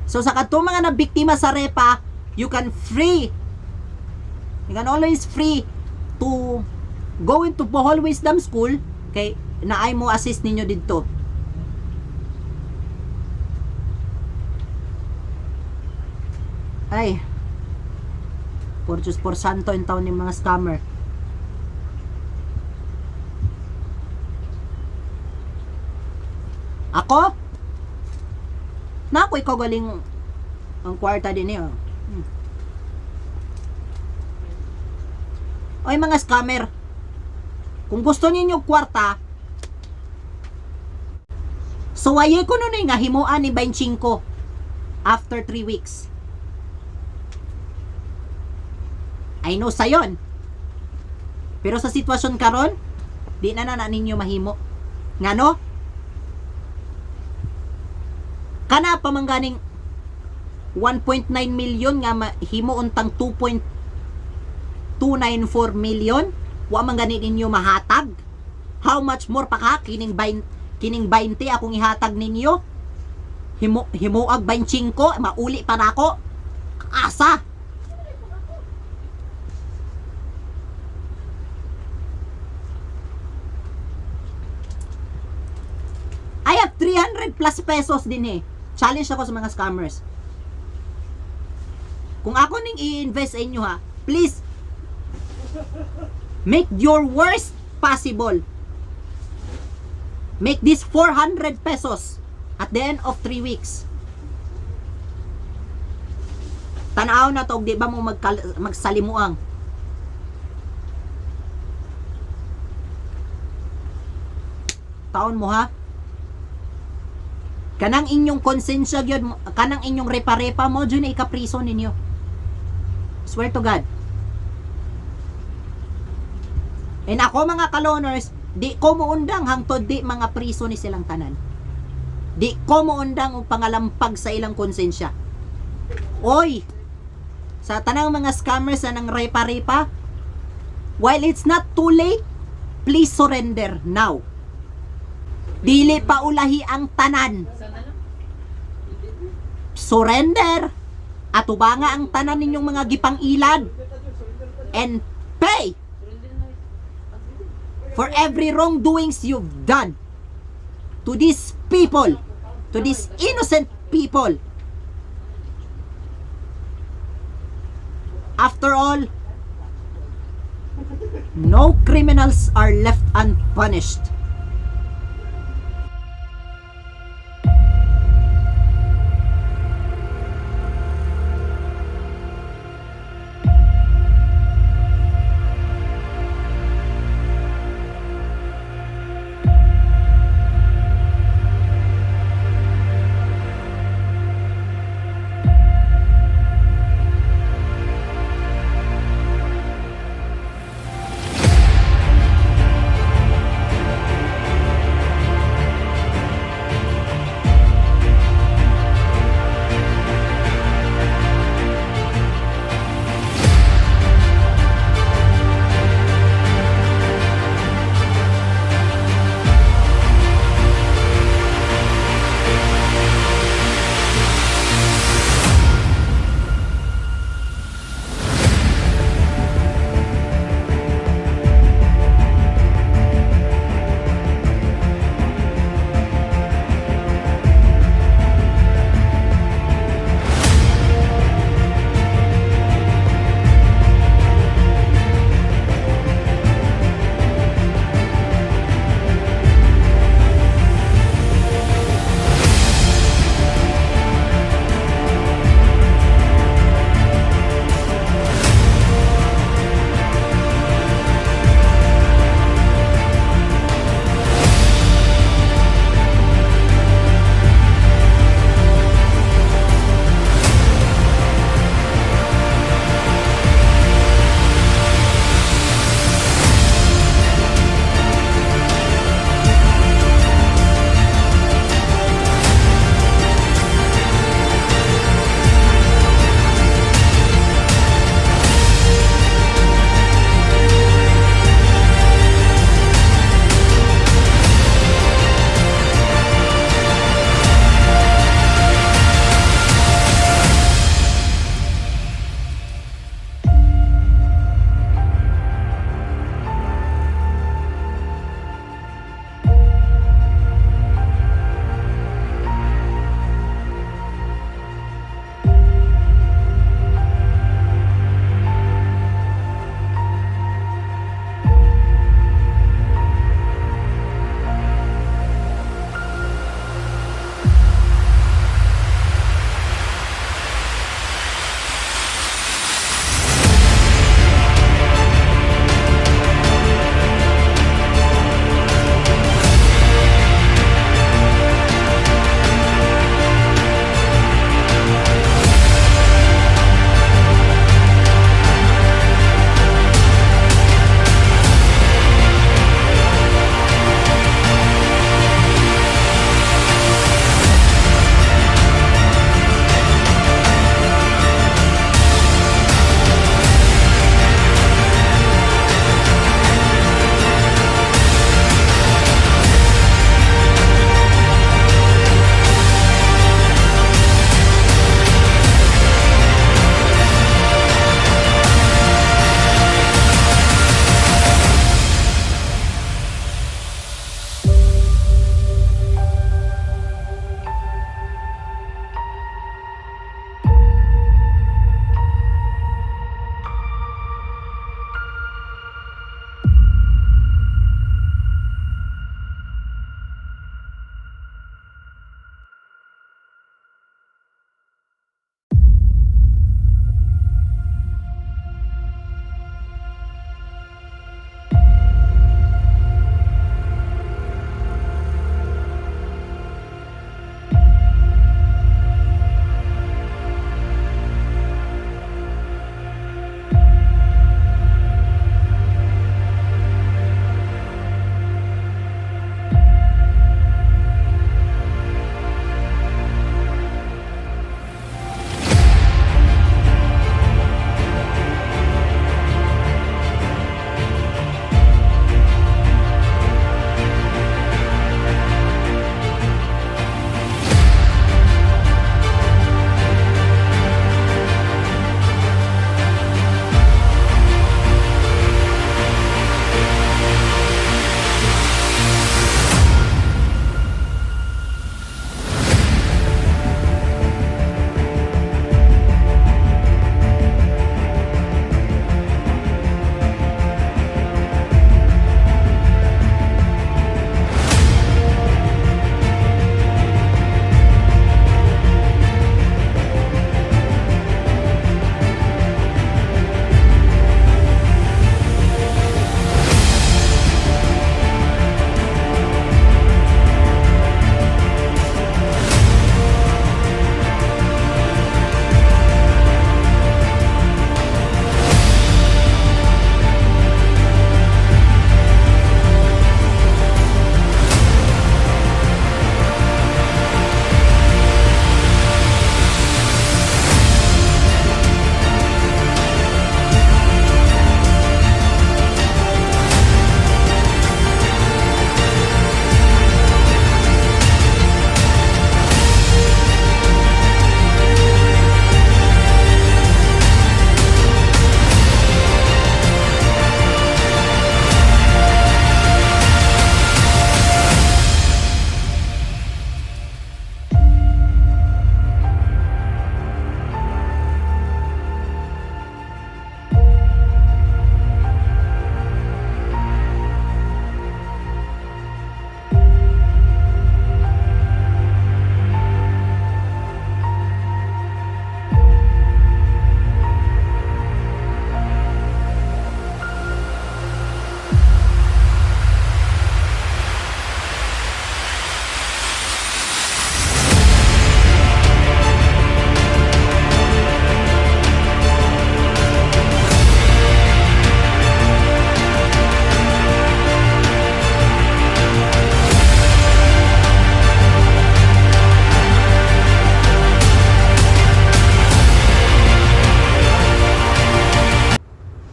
So sa kadto mga nabiktima sa repa, you can always free to go into Bohol Wisdom School kay naay mo assist ninyo didto. Ay por Diyos por Santo yung taon ng mga scammer. Ako? Na ako ikaw galing ang kwarta din eh. Oy mga scammer, kung gusto ninyo kwarta, so waye ko nun nga himuan ni 25 after 3 weeks. I know sayon. Pero sa sitwasyon karon, di na ninyo mahimo. Ngano? Kana pamangganing 1.9 million nga mahimo untang 2.294 million, wa man gani ninyo mahatag. How much more pa ka kining 20 akong ihatag ninyo? Himuag 25, mauli pa nako. Asa? I have 300 plus pesos din eh. Challenge ako sa mga scammers. Kung ako ning i-invest sa inyo ha, please make your worst possible. Make this 400 pesos at the end of 3 weeks. Tanaw na to, di ba mo magsalimuang. taon mo ha. Kanang inyong konsensya gyud, kanang inyong repa-repa mo jud na ikapriso ninyo. Swear to God. And ako mga kaloners, di ko muundang hangtod di mga priso ni silang tanan. Di ko muundang og pangalampag sa ilang konsensya. Oy, sa tanang mga scammers na nang repa-repa, while it's not too late, please surrender now. Dili pa ulahi ang tanan. Surrender at ubanga ang tanan ninyong mga gipang ilad and pay for every wrongdoings you've done to these people, to these innocent people. After all, no criminals are left unpunished.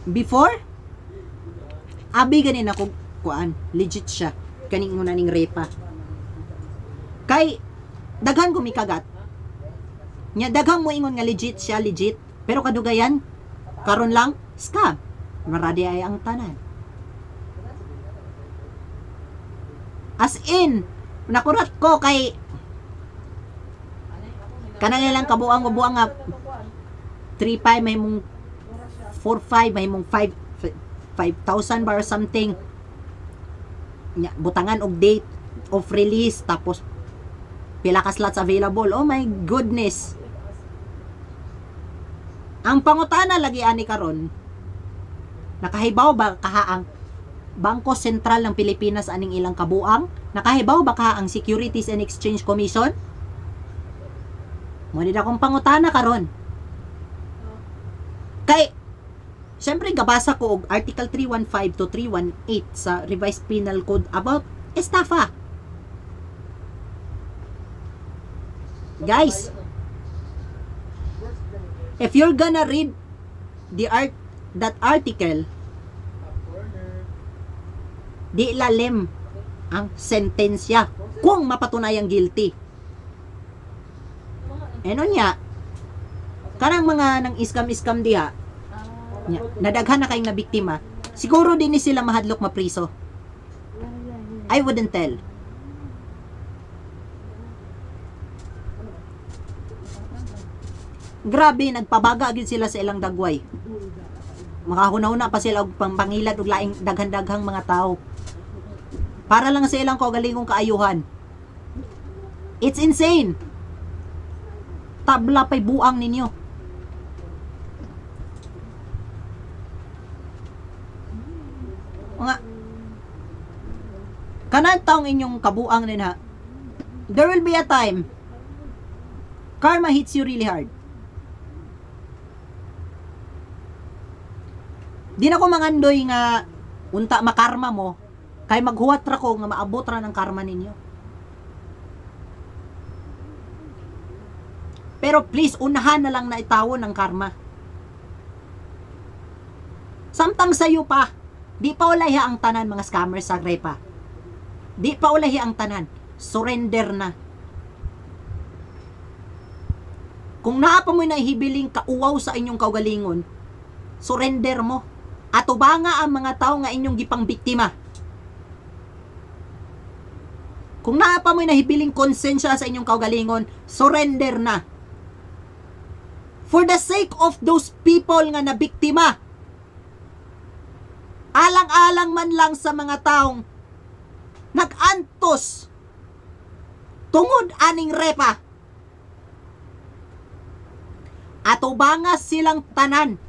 before, abi ganin ako kuan, legit siya. Kaning una ning repa. Kay daghan ko mikagat. Nya daghang mo ingon nga legit siya, legit. Pero kadugayan karon lang scam. Maradi ay ang tanan. As in, nakurat ko kay kanang ilang kabuang nga 3.5 may mong 4.5 may mong 5,000 bar something. Nya butangan og date of release tapos pila ka slots available. Oh my goodness. Ang pangutana lagi ani karon, nakahibaw ba kaha ang Bangko Sentral ng Pilipinas aning ilang kabuang? Nakahibaw ba kaha ang Securities and Exchange Commission? Mo nila akong pangutana karon. Kay syempre gabasa ko og Article 315 to 318 sa Revised Penal Code about estafa. Guys, if you're gonna read that article, di lalim ang sentensya kung mapatunayang guilty. Ano niya? Kanang mga nang iskam-iskam diha, nadaghan na kayong na biktima, siguro din ni sila mahadlok mapriso. I wouldn't tell. Grabe, nagpabaga gid sila sa ilang dagway. Makahuna-huna pa sila og pangpangilad og laing daghan-daghang mga tao. Para lang sa ilang kaugalingong kaayuhan. It's insane. Tabla pa'y buang ninyo. Mga kanan taong inyong kabuang din ha. There will be a time karma hits you really hard. Di na ko mangandoy nga unta makarma mo kay maghuwat ra ko nga maabot ra ng karma ninyo. Pero please, unahan na lang na itawon ang karma. Samtang sayo pa, di pa ulahi ang tanan mga scammers sa Repa. Di pa ulahi ang tanan. Surrender na. Kung naa pa mo na hibiling kauwaw sa inyong kaugalingon, surrender mo. At ubanga ang mga tao nga inyong gipang biktima. Kung naa pa mo nahibiling konsensya sa inyong kaugalingon, surrender na. For the sake of those people nga nabiktima, alang-alang man lang sa mga taong nag-antos tungod aning Repa, at ubanga silang tanan,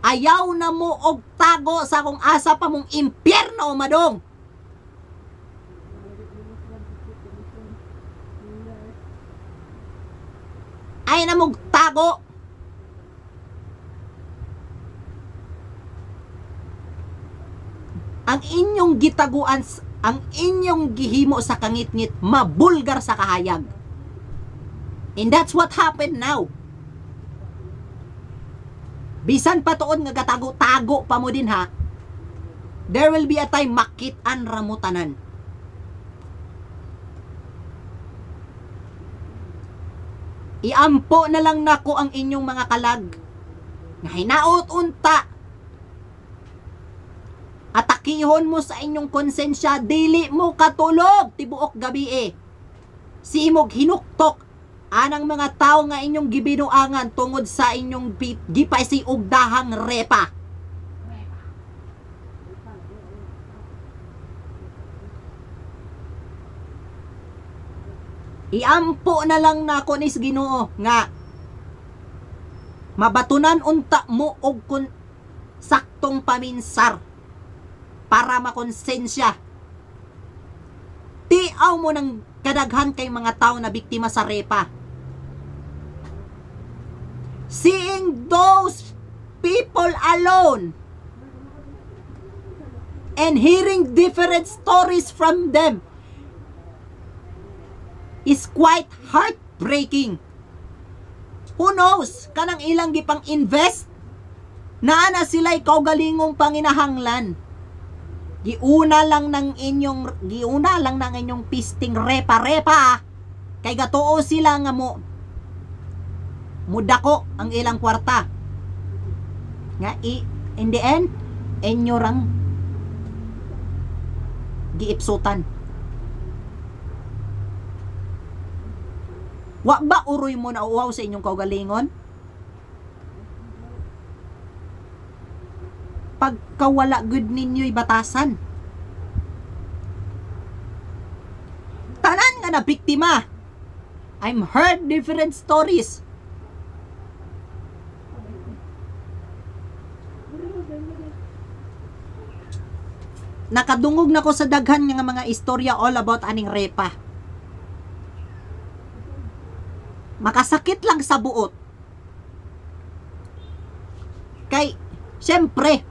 ayaw na mo og tago sa kung asa pa mong impyerno o madong. Ay na mong tago. Ang inyong gitaguan, ang inyong gihimo sa kangit-ngit, mabulgar sa kahayag. And that's what happened now. Bisan pa tuon nga gatago-tago pa mo din ha, there will be a time makit-an ramutanan. Iampo na lang nako ang inyong mga kalag nga hinaot unta. Atakihon mo sa inyong konsensya, dili mo katulog tibuok gabi si imog hinuktok anang mga tao nga inyong gibinuangan tungod sa inyong gipay og dahang Repa. Iampo na lang nako nis Ginoo nga mabatunan unta mo og saktong paminsar para makonsensya. Tiaw mo ng kadaghan kay mga tao na biktima sa Repa. Seeing those people alone and hearing different stories from them is quite heartbreaking. Who knows, kanang ilang gipang invest Naana sila'y kaugalingong panginahanglan. Giuna lang ng inyong pisting repa-repa. Kay gatoo sila nga mudako ang ilang kwarta. Nga in the end, inyo rang giipsutan. Wa ba uroy mo na uwaw sa inyong kaugalingon? Pagkawala good ninyo'y batasan. Tanan nga na biktima. I'm heard different stories. Nakadungog na ko sa daghan nga mga istorya all about aning repa. Makasakit lang sa buot. Kay, syempre,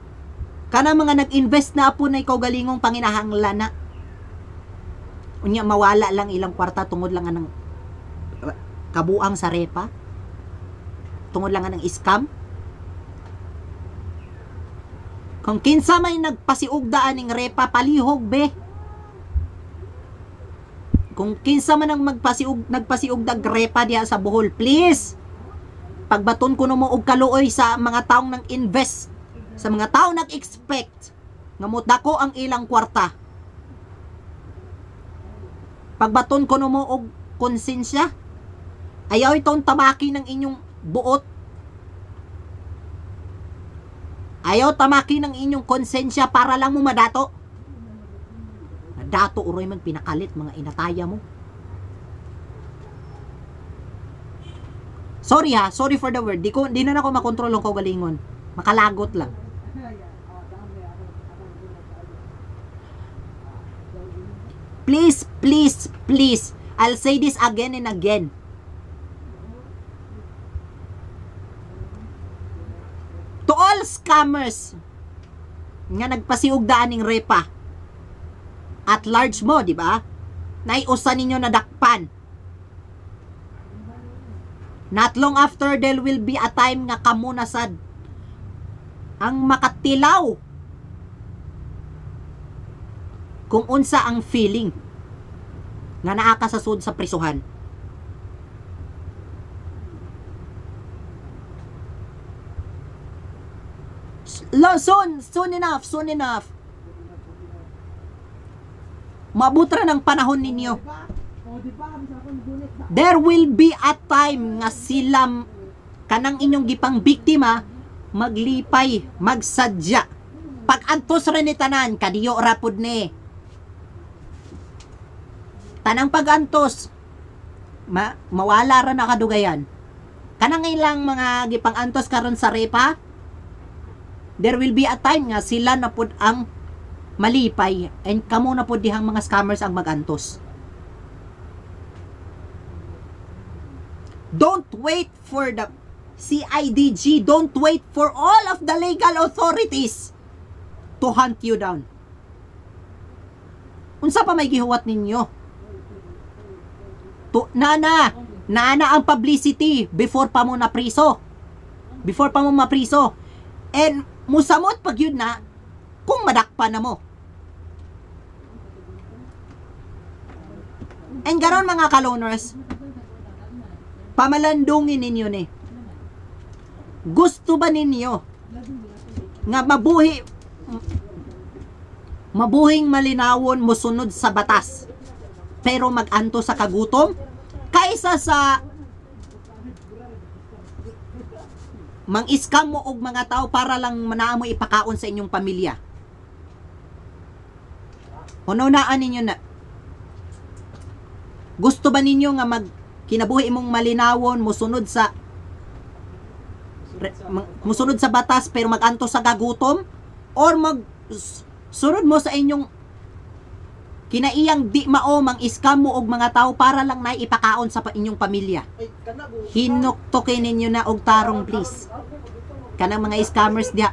kana mga nag-invest na po na ikaw galingong panginahanglan na. Unya mawala lang ilang kwarta tungod lang ng kabuang sa repa. Tungod lang ng scam. Kung kinsa may nagpasiugdaan ng repa, palihog be. Kung kinsa man ang nagpasiugdag repa diya sa Bohol, please. Pagbaton ko mo og kaluoy sa mga taong nang invest, sa mga taong nag-expect nga mudako ang ilang kwarta. Pagbaton ko mo og konsensya, ayaw itong tamaki ng inyong buot. Ayaw tamaki ng inyong konsensya para lang mo madato. Madato uroy man pinakalit mga inataya mo. Sorry ha, sorry for the word. Di na ako makontrol ang kaugalingon. Makalagot lang. Please, please, please. I'll say this again and again. To all scammers nga nagpasiugdaan ng repa at large mo, di ba? Naiusan ninyo nadakpan. Not long after, there will be a time nga kamo na sad ang makatilaw kung unsa ang feeling nga naa ka sa sud sa prisuhan. Soon enough. Mabutra ng panahon ninyo. There will be a time nga sila kanang inyong gipang biktima maglipay, magsadya. Pag antos rin ni tanan, kadiyo rapod ni. Tanang pag-antos, mawala rin na kadugayan. Kanang ilang mga gipang antos karon sa repa, there will be a time nga sila na pud ang malipay and kamo na pud dihang mga scammers ang magantos. Don't wait for the CIDG, don't wait for all of the legal authorities to hunt you down. Unsa pa may gihuwat ninyo? Nana ang publicity before pa mo mapriso. And musamot pag yun na kung madakpa na mo. And garon mga kaloners, pamalandungin ninyo ni. Gusto ba ninyo nga mabuhing malinawon musunod sa batas pero maganto sa kagutom kaysa sa mang-iskam mo og mga tao para lang manamo ipakaon sa inyong pamilya? Ununaan ninyo na. Gusto ba ninyo nga kinabuhi mong malinawon musunod sa batas pero maganto sa kagutom, or sunod mo sa inyong kinaiyang di mao mang-iskam mo og mga tao para lang na ipakaon sa inyong pamilya? Hinuktokin ninyo na og tarong, please. Kanang mga scammers diha.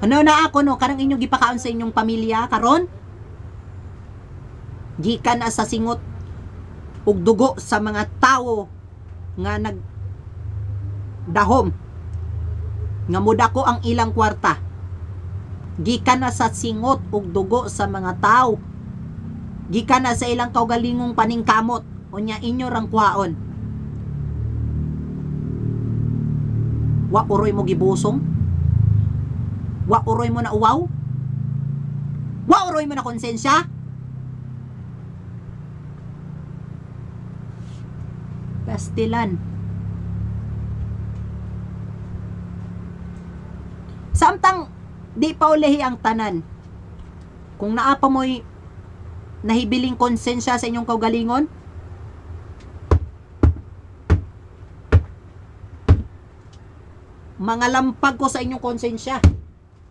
Ano na ako no, kanang inyong gipakaon sa inyong pamilya karon? Gikan na sa singot ug dugo sa mga tao nga nagdahom nga mudako ang ilang kwarta. Gikan na sa singot ug dugo sa mga tao. Gikan na sa ilang kaugalingong paningkamot. Unya inyo rang kuhaon. Wa uroy mo gibusong? Wa uroy mo na uwaw? Wa uroy mo na konsensya? Pastilan. Samtang di pa ulihi ang tanan. Kung naapa mo'y nahibiling konsensya sa inyong kaugalingon, mga lampag ko sa inyong konsensya.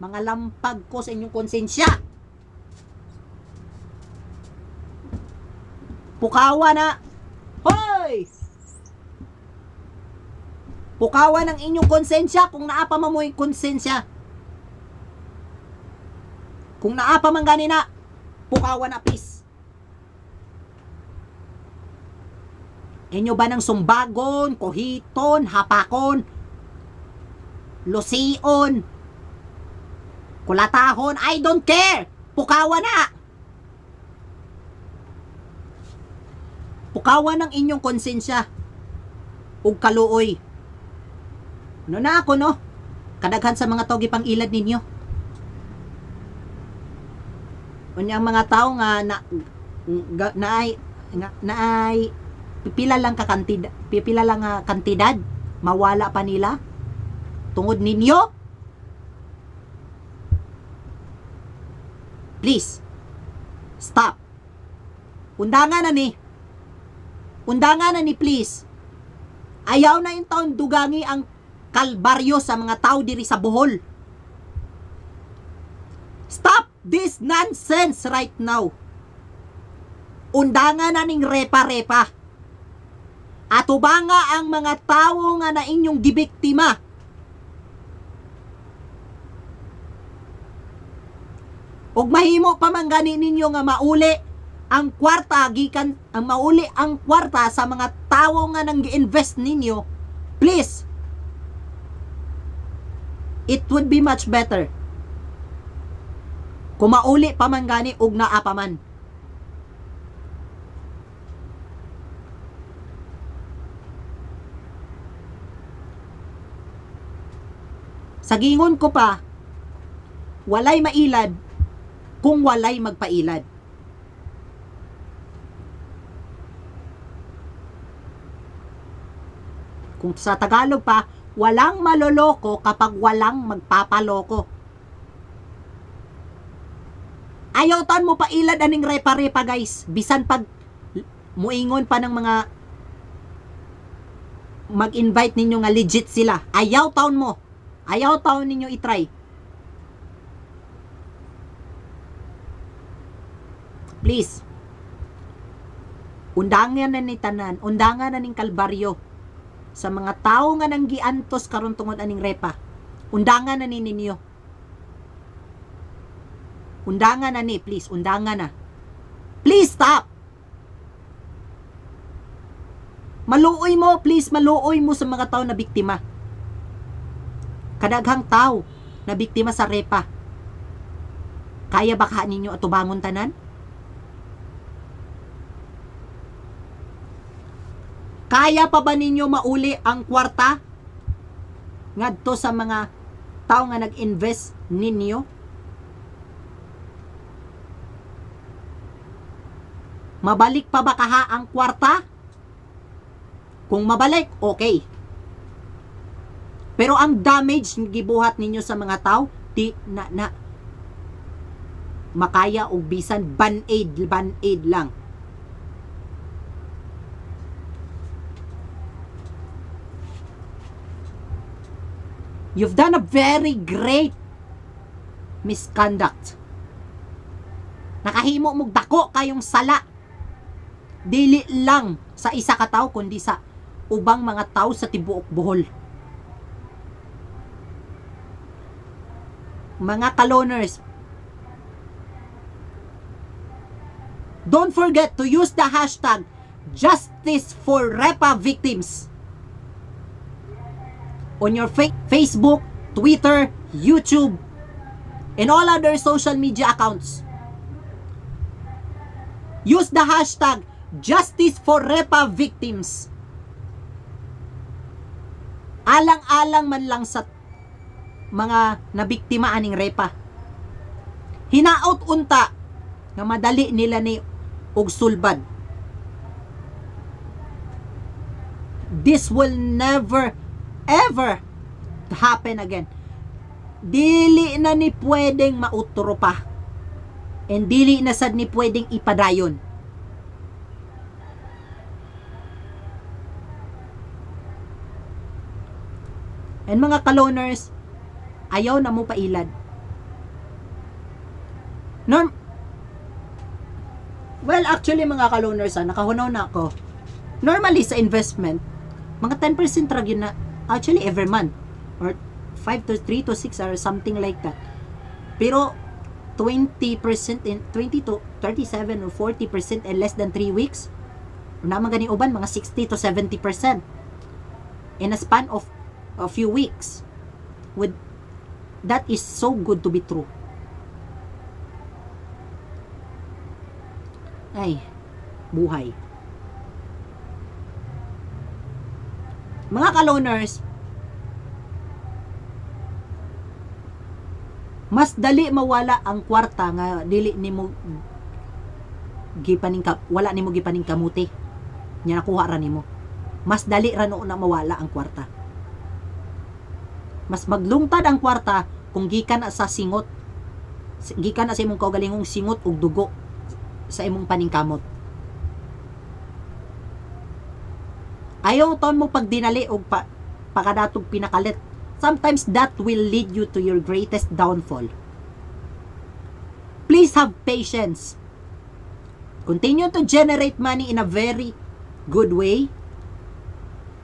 Mga lampag ko sa inyong konsensya. Pukawa na. Hoy! Pukawa ng inyong konsensya kung naapa mo mo'y konsensya. Kung naapa man ganina, pukawa na please. Inyo ba ng sumbagon, kuhiton, hapakon, lusion, kulatahon, I don't care. Pukawa na. Pukawa ng inyong konsensya ug kaluoy. Ano na ako no? Kadaghan sa mga togi pang ilad ninyo. Unya ang mga tao nga naay pipila lang kantidad mawala pa nila tungod ninyo. Please stop. Undangan na ni please. Ayaw na yung taon dugangi ang kalbaryo sa mga tao diri sa Bohol. Stop this nonsense right now. Undangan na ning repa-repa. Atubanga ang mga tao nga na inyong gibiktima. Og mahimo pa man gani ninyo nga mauli ang kwarta gikan ang mauli ang kwarta sa mga tao nga nang gi-invest ninyo. Please. It would be much better kung mauli pa man gani og naa pa man. Sa gingon ko pa, walay mailad kung walay magpailad. Kung sa Tagalog pa, walang maloloko kapag walang magpapaloko. Ayaw taon mo pa ilad aning repa-repa guys. Bisan pag muingon pa ng mga mag-invite ninyo nga legit sila. Ayaw taon mo. Ayaw taon ninyo itry. Please. Undangan na ni tanan. Undangan na ning kalbaryo. Sa mga tao nga nang giantos karon tungod aning repa. Undangan na ni ninyo. Undangan na ni, please. Undangan na. Please stop. Maluoy mo, please. Maluoy mo sa mga tao na biktima. Kadaghang tao na biktima sa repa. Kaya baka ninyo atubangon tanan? Kaya pa ba ninyo mauli ang kwarta ngadto sa mga tao nga nag-invest ninyo? Mabalik pa ba kaha ang kwarta? Kung mabalik, okay. Pero ang damage gibuhat ninyo sa mga tao, di na makaya og bisan band-aid lang. You've done a very great misconduct. Nakahimo mong dako kayong sala. Dili lang sa isa ka tao kundi sa ubang mga tao sa tibuok Bohol. Mga kaloners, don't forget to use the hashtag Justice for Repa Victims on your Facebook, Twitter, YouTube, and all other social media accounts. Use the hashtag Justice for Repa Victims. Alang-alang man lang sa mga nabiktima aning Repa. Hinaot unta nga madali nila ni og sulbad. This will never ever happen again. Dili na ni pwedeng mautro pa. And dili na sad ni pwedeng ipadayon. And mga kaloners, ayaw na mo pailad. Well, actually mga kaloners, nakahunaw na ako. Normally sa investment, mga 10% rag yun na, actually every month. Or 3 to 6 or something like that. Pero 20% in 20 to 37 or 40% in less than 3 weeks. Naman gani uban mga 60 to 70% in a span of a few weeks. With that is so good to be true. Ay, buhay. Mga kaloners, mas dali mawala ang kwarta nga dili nimo gipaning wala nimo gipaning kamuti nya nakuha ra nimo. Mas dali ra no na mawala ang kwarta. Mas maglungtad ang kwarta kung gikan na sa singot. Gikan na sa imong kaugalingong singot ug dugo sa imong paningkamot. Ayaw ton mo pagdinali og pakadatog pinakalit. Sometimes that will lead you to your greatest downfall. Please have patience. Continue to generate money in a very good way,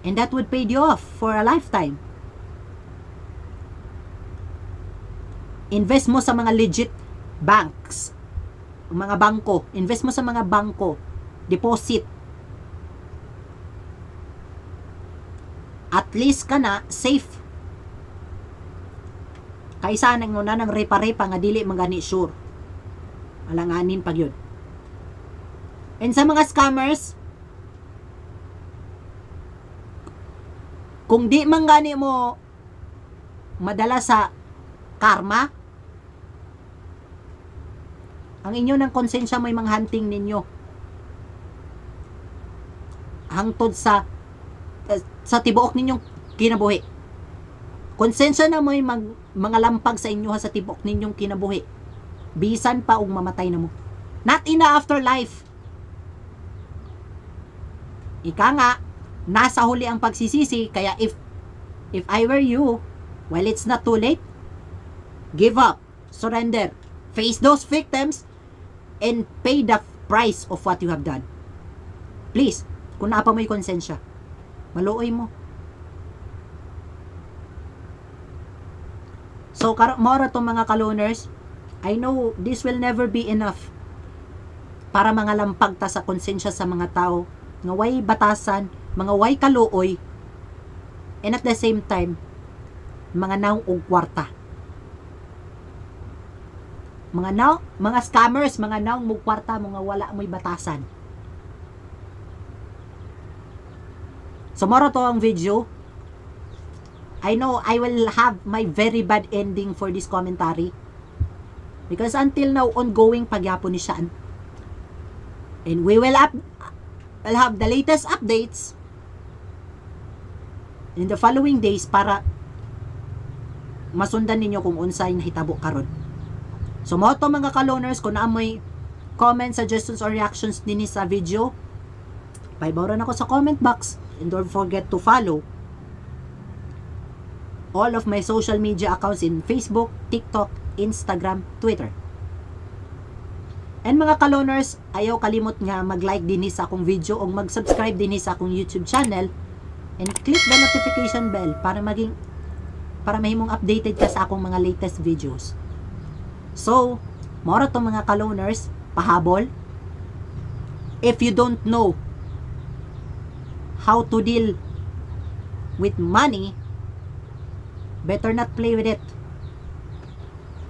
and that would pay you off for a lifetime. Invest mo sa mga legit banks, mga bangko. Invest mo sa mga bangko. Deposit. At least ka na safe. Kaysa nang nuna ng repa-repa nga dili mangani sure. Alanganin pag yun. And sa mga scammers, kung di mangani mo madala sa karma, ang inyo ng konsensya may mga hunting ninyo. Hangtod sa tibuok ninyong kinabuhi. Konsensya na may mga lampag sa inyo sa tibuok ninyong kinabuhi. Bisan pa og mamatay na mo. Not in the afterlife. Ika nga, nasa huli ang pagsisisi, kaya if I were you, well, it's not too late. Give up. Surrender. Face those victims and pay the price of what you have done. Please, kung naapa mo'y konsensya, maluoy mo. So, mora tong mga kaloners, I know this will never be enough para mga lampag ta sa konsensya sa mga tao nga way batasan, mga way kaluoy, and at the same time, mga naong og kwarta. Mga scammers, mga naong mong kwarta, mga wala mo'y batasan. So, mora to ang video. I know I will have my very bad ending for this commentary. Because until now, ongoing pagyapon ni Shaan. And we will have the latest updates in the following days para masundan ninyo kung unsay nahitabo karon. So, mo to mga kaloners, kung naamoy comments, suggestions, or reactions din sa video, paibawaran ako sa comment box. And don't forget to follow all of my social media accounts in Facebook, TikTok, Instagram, Twitter. And mga kaloners, ayaw kalimot nga mag-like din sa akong video o mag-subscribe din sa akong YouTube channel and click the notification bell para mahimong updated ka sa akong mga latest videos. So, mora to mga kaloners, pahabol. If you don't know how to deal with money, better not play with it.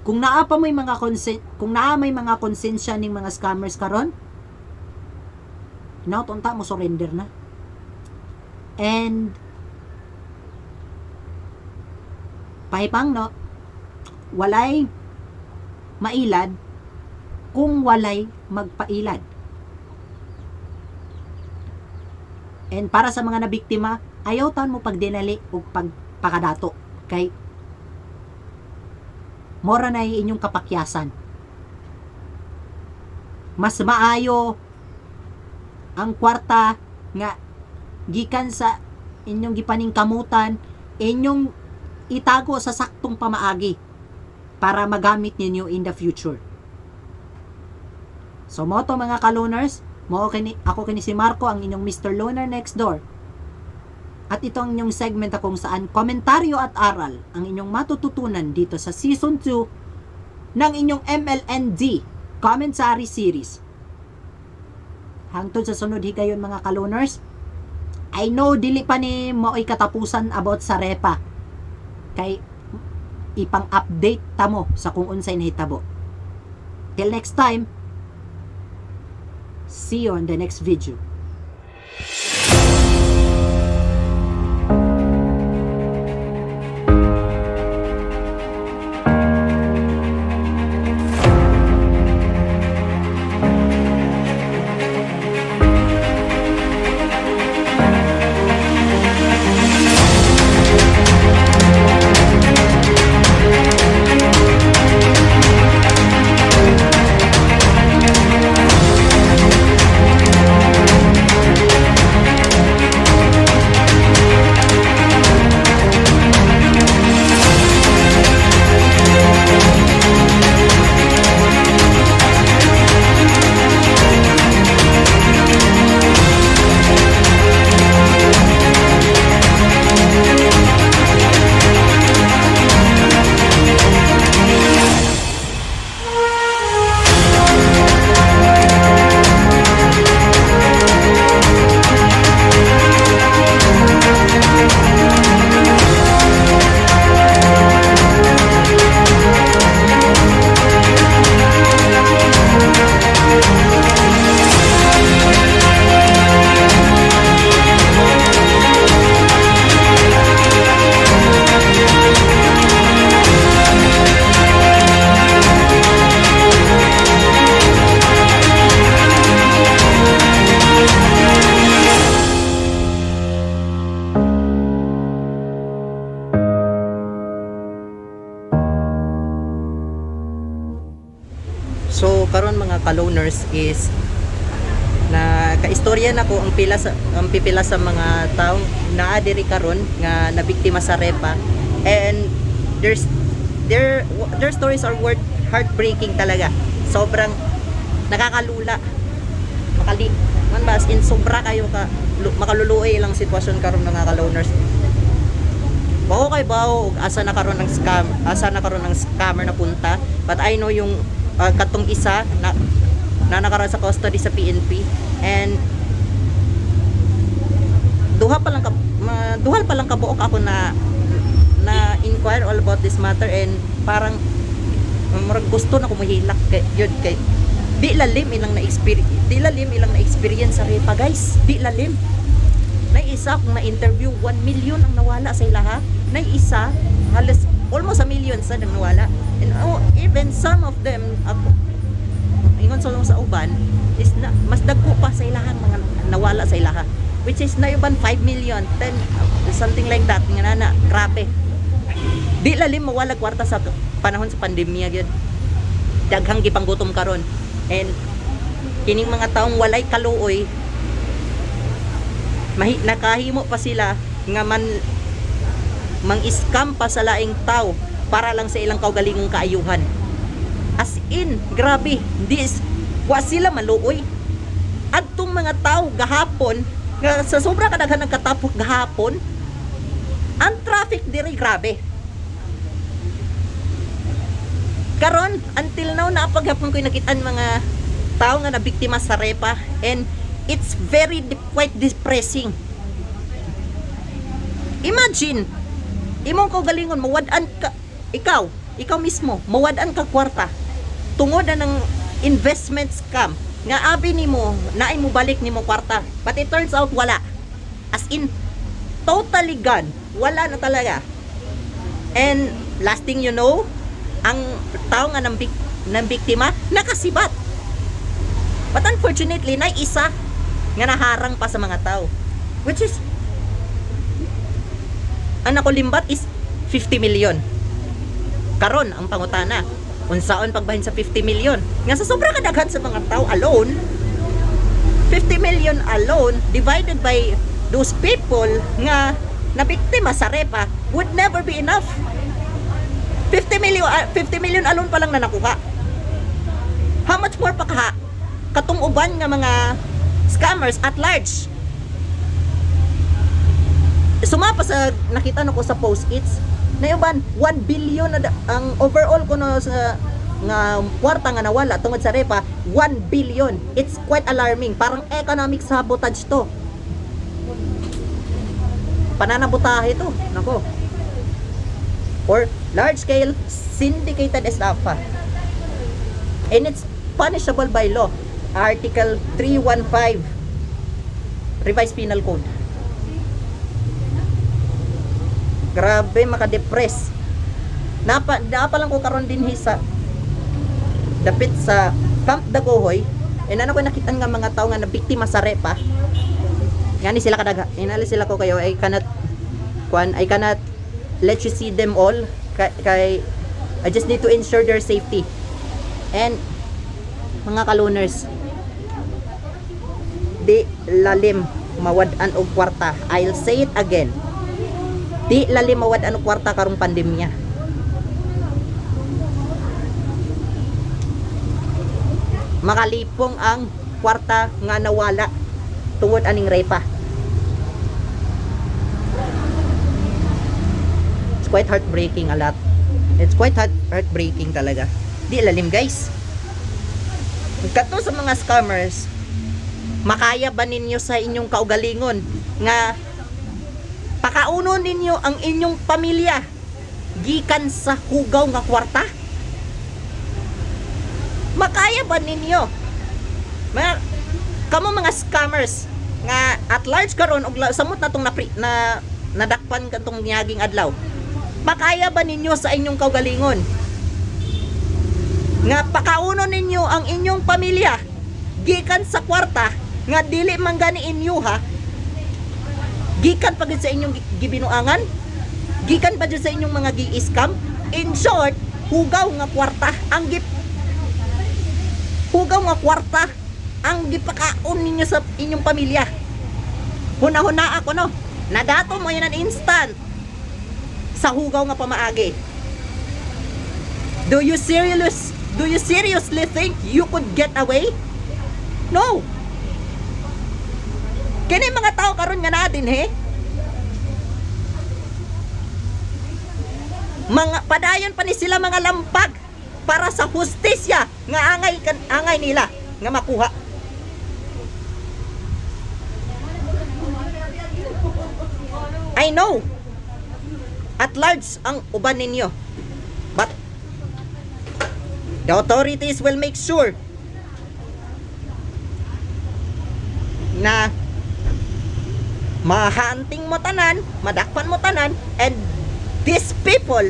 Kung naa pa may mga may mga konsensya ning mga scammers karon, now tunta mo surrender na. And pahipang no, walay mailad kung walay magpailad. And para sa mga nabiktima, ayaw tan mo pagdinali o pagpakadato kay mora na inyong kapakyasan. Mas maayo ang kwarta nga gikan sa inyong gipaning kamutan, inyong itago sa saktong pamaagi para magamit ninyo in the future. So mo to mga ka-loaners, ako kini si Marco, ang inyong Mr. Loaner Next Door. At ito ang inyong segment kung saan komentaryo at aral ang inyong matututunan dito sa Season 2 ng inyong MLND Commentary Series. Hangtod sa sunod higayon mga ka-loaners, I know dili pa ni mo'y katapusan about sa repa. Kay ipang-update tamo sa kung unsay nahitabo. Till next time, see you on the next video. So karon mga ka-loaners is na kaistorya nako ang pipila sa mga taong naa diri karon nga nabiktima sa repa, and their stories are worth heartbreaking talaga. Sobrang nakakalula. Man ba, as in sobra kayo makaluluoy lang sitwasyon karon mga ka-loaners. Bao kay bao asa na karon ng scammer na punta, but I know yung katong isa na nakaroon sa custody sa PNP, and duhal pa lang kabuok ako na inquire all about this matter, and parang gusto na kumuhilak kay di lalim ilang na experience sa repa guys. Di lalim na isa kung na interview 1 million ang nawala sa ilaha, na isa halos almost 1 million sa nang nawala, and even some of them ako ingon sa uban is na mas dagko pa sa ilahan mga nawala sa ilaha, which is na uban 5 million 10 something like that nga na grabe. Di lalim mawala kwarta sa panahon sa pandemya gyud, daghang gipanggutom karon, and kining mga taong walay kaluoy nakahimo pa sila nga mang-scam pa sa laing tao para lang sa ilang kaugalingong kaayuhan. As in, grabe, wa sila maluoy. Adtong mga tao gahapon, nga sa sobra kadaghan ng katapok gahapon, ang traffic diri grabe. Karon, until now, napaghapon ko'y nakitaan mga tao nga nabiktima sa repa, and it's imong kaugalingon mawad-an ka, ikaw mismo mawad-an ka kwarta tungod na ng investment scam nga abi nimo naay mo balik nimo kwarta, but it turns out wala, as in totally gone, wala na talaga. And last thing you know, ang tao nga ng biktima nakasibat, but unfortunately na isa nga naharang pa sa mga tao, which is ang nakulimbat is 50 million. Karon ang pangutana, unsaon pagbahin sa 50 million? Nga sa sobrang kadaghan sa mga tao alone, 50 million alone divided by those people nga nabiktima sa repa would never be enough. 50 million alone pa lang na nakuha. How much more pa katong uban nga mga scammers at large? Sumapa sa nakita nako sa post-its na uban 1 billion na ang overall kuno sa nga kwarta nga nawala tungod sa repa, 1 billion. It's quite alarming. Parang economic sabotage to. Pananabutahe to. Nako. Or large scale syndicated estafa. And it's punishable by law. Article 315 Revised Penal Code. Grabe, makadepress. Napa lang ko karon din sa dapit sa Camp Dagohoy. Ano ko nakita nga mga tao nga nabiktima sa repa. Gani sila kadaga. Inali sila ko kayo, I cannot let you see them all. Kay I just need to ensure their safety. And mga kaluners, di lalim mawad-an og kwarta. I'll say it again. Di lalim mawad-an og kwarta karong pandemya. Makalipong ang kwarta nga nawala tungod aning repa. It's quite heartbreaking a lot. It's quite heartbreaking talaga. Di lalim, guys. Kato sa mga scammers, makaya ba ninyo sa inyong kaugalingon nga pakaunon ninyo ang inyong pamilya gikan sa hugaw nga kwarta? Makaya ba ninyo? Kamo mga scammers nga at large karon og samot natong na nadakpan katong niyaging adlaw. Makaya ba ninyo sa inyong kaugalingon nga pakaunon ninyo ang inyong pamilya gikan sa kwarta nga dili man gani inyo ha? Gikan pa gid sa inyong gibinuangan? Gikan pa gid sa inyong mga gi-scam? In short, hugaw nga kwarta ang gipakaon ninyo sa inyong pamilya. Huna-huna ako no. Nadato mo yan ang instant sa hugaw nga pamaagi. Do you seriously think you could get away? No. Kini mga tao karon nga natin mga padayon pa ni sila mga lampag para sa hustisya nga angay nila nga makuha. I know at large ang uban ninyo, but the authorities will make sure na mahanting mo tanan, madakpan mo tanan, and these people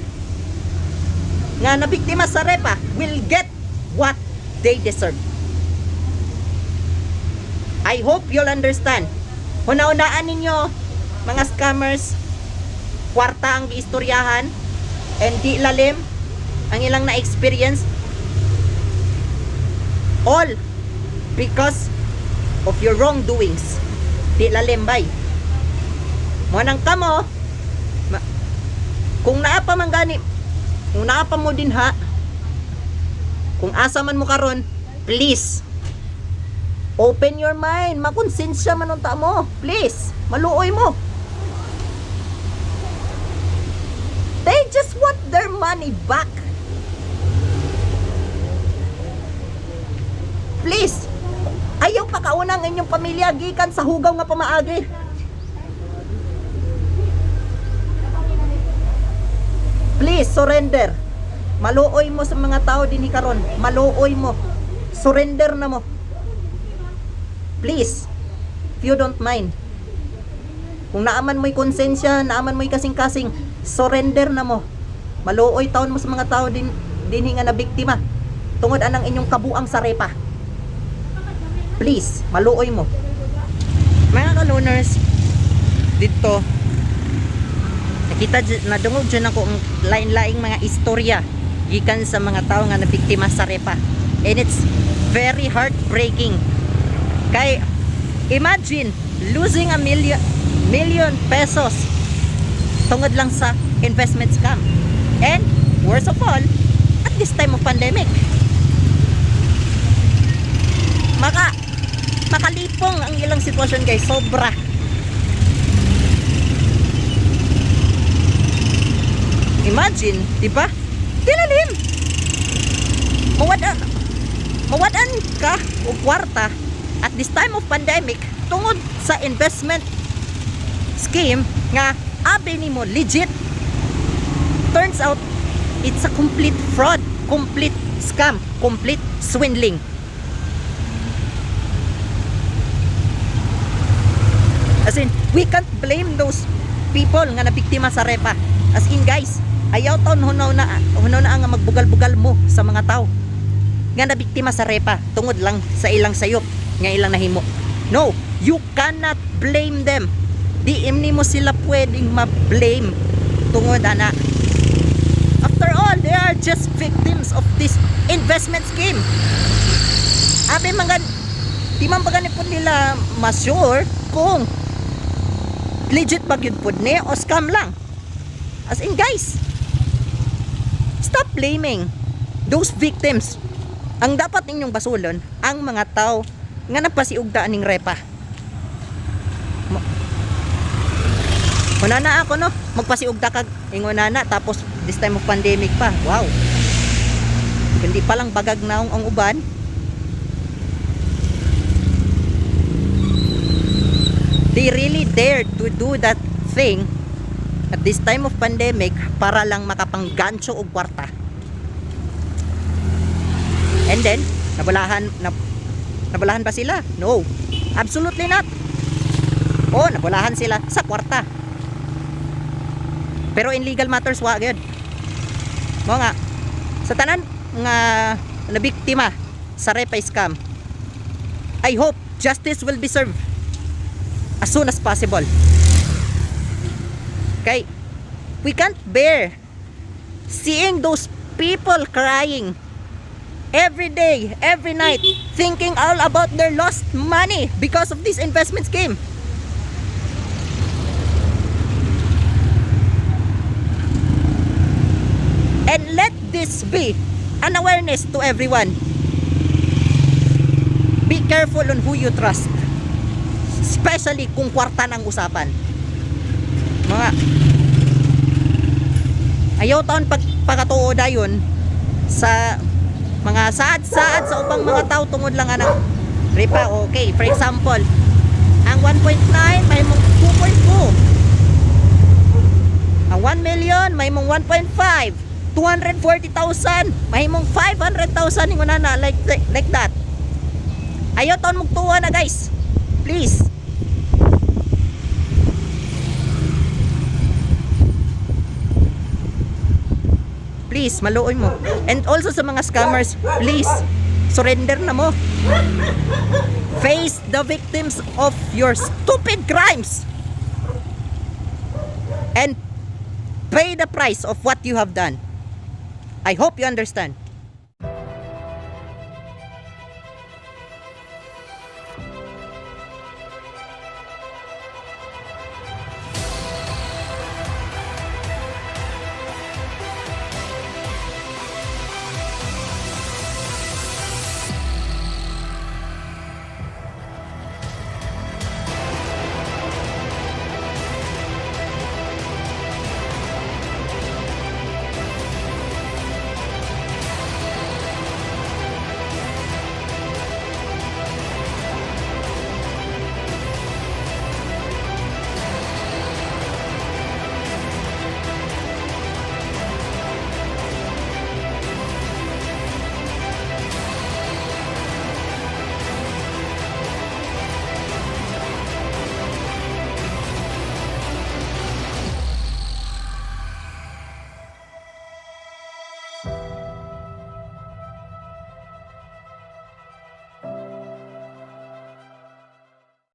nga nabiktima sa repa will get what they deserve. I hope you'll understand. Huna-unaan ninyo mga scammers, kwarta ang giistoryahan and di lalim ang ilang na-experience, all because of your wrongdoings. Di lalim bay. Mo nang kamo kung naapa man gani, kung naapa mo din ha, kung asa man mo karon, please open your mind, makonsensya man unta mo, please maluoy mo. They just want their money back. Please, ayaw pakaunang inyong pamilya gikan sa hugaw nga pamaagi. Please, surrender. Maluoy mo sa mga tao din karon. Maluoy mo. Surrender na mo. Please, if you don't mind. Kung naaman mo'y konsensya, naaman mo'y kasing-kasing, surrender na mo. Maluoy taon mo sa mga tao din nga na biktima. Tungod anang inyong kabuang sa repa. Please, maluoy mo. Mga kaluners, dito, nakita na dungog dyan ako ang lain-laing mga istorya gikan sa mga tao nga nabiktima sa repa. And it's very heartbreaking. Kay, imagine, losing a million pesos tungod lang sa investment scam. And, worst of all, at this time of pandemic, makalipong ang ilang sitwasyon guys, sobra. Imagine, di ba? Tilalim. Mawadan ka o kwarta at this time of pandemic tungod sa investment scheme nga abi nimo legit. Turns out it's a complete fraud, complete scam, complete swindling. As in, we can't blame those people nga nabiktima sa repa. As in guys, ayaw taon hunaw na nga magbugal-bugal mo sa mga tao nga nabiktima sa repa tungod lang sa ilang sayop nga ilang nahimo. No, you cannot blame them. Di imni mo sila pwedeng ma-blame tungod ana. After all, they are just victims of this investment scheme. Abi man di man ba ganipon nila ma-sure kung legit ba yun po ni o scam lang. As in guys, stop blaming those victims. Ang dapat ninyong basulon ang mga tao nga nagpasiugdaan ning repa. Unana ako no, magpasiugda kag ingonana tapos this time of pandemic pa. Wow. Hindi pa lang bagag naong ang uban. They really dared to do that thing at this time of pandemic para lang makapanggancho og kwarta. And then, nabulahan ba sila? No. Absolutely not. Oh, nabulahan sila sa kwarta. Pero in legal matters, wa gyud. Mo nga sa tanan nga nabiktima sa repa scam, I hope justice will be served as soon as possible. Okay, we can't bear seeing those people crying every day, every night, thinking all about their lost money because of this investment scheme. And let this be an awareness to everyone. Be careful on who you trust, especially kung kwarta ng usapan. Mga ayaw taon pagkatuo dayon sa mga saad-saad sa ubang mga tao tungod lang anang repa. Okay, for example, ang 1.9 may mong 2.2, ang 1 million may mong 1.5, 240,000 may mong 500,000 ingon na like that. Ayaw taon magtuwa na guys, please. Please, maluoy mo. And also sa mga scammers, please, surrender na mo. Face the victims of your stupid crimes. And pay the price of what you have done. I hope you understand.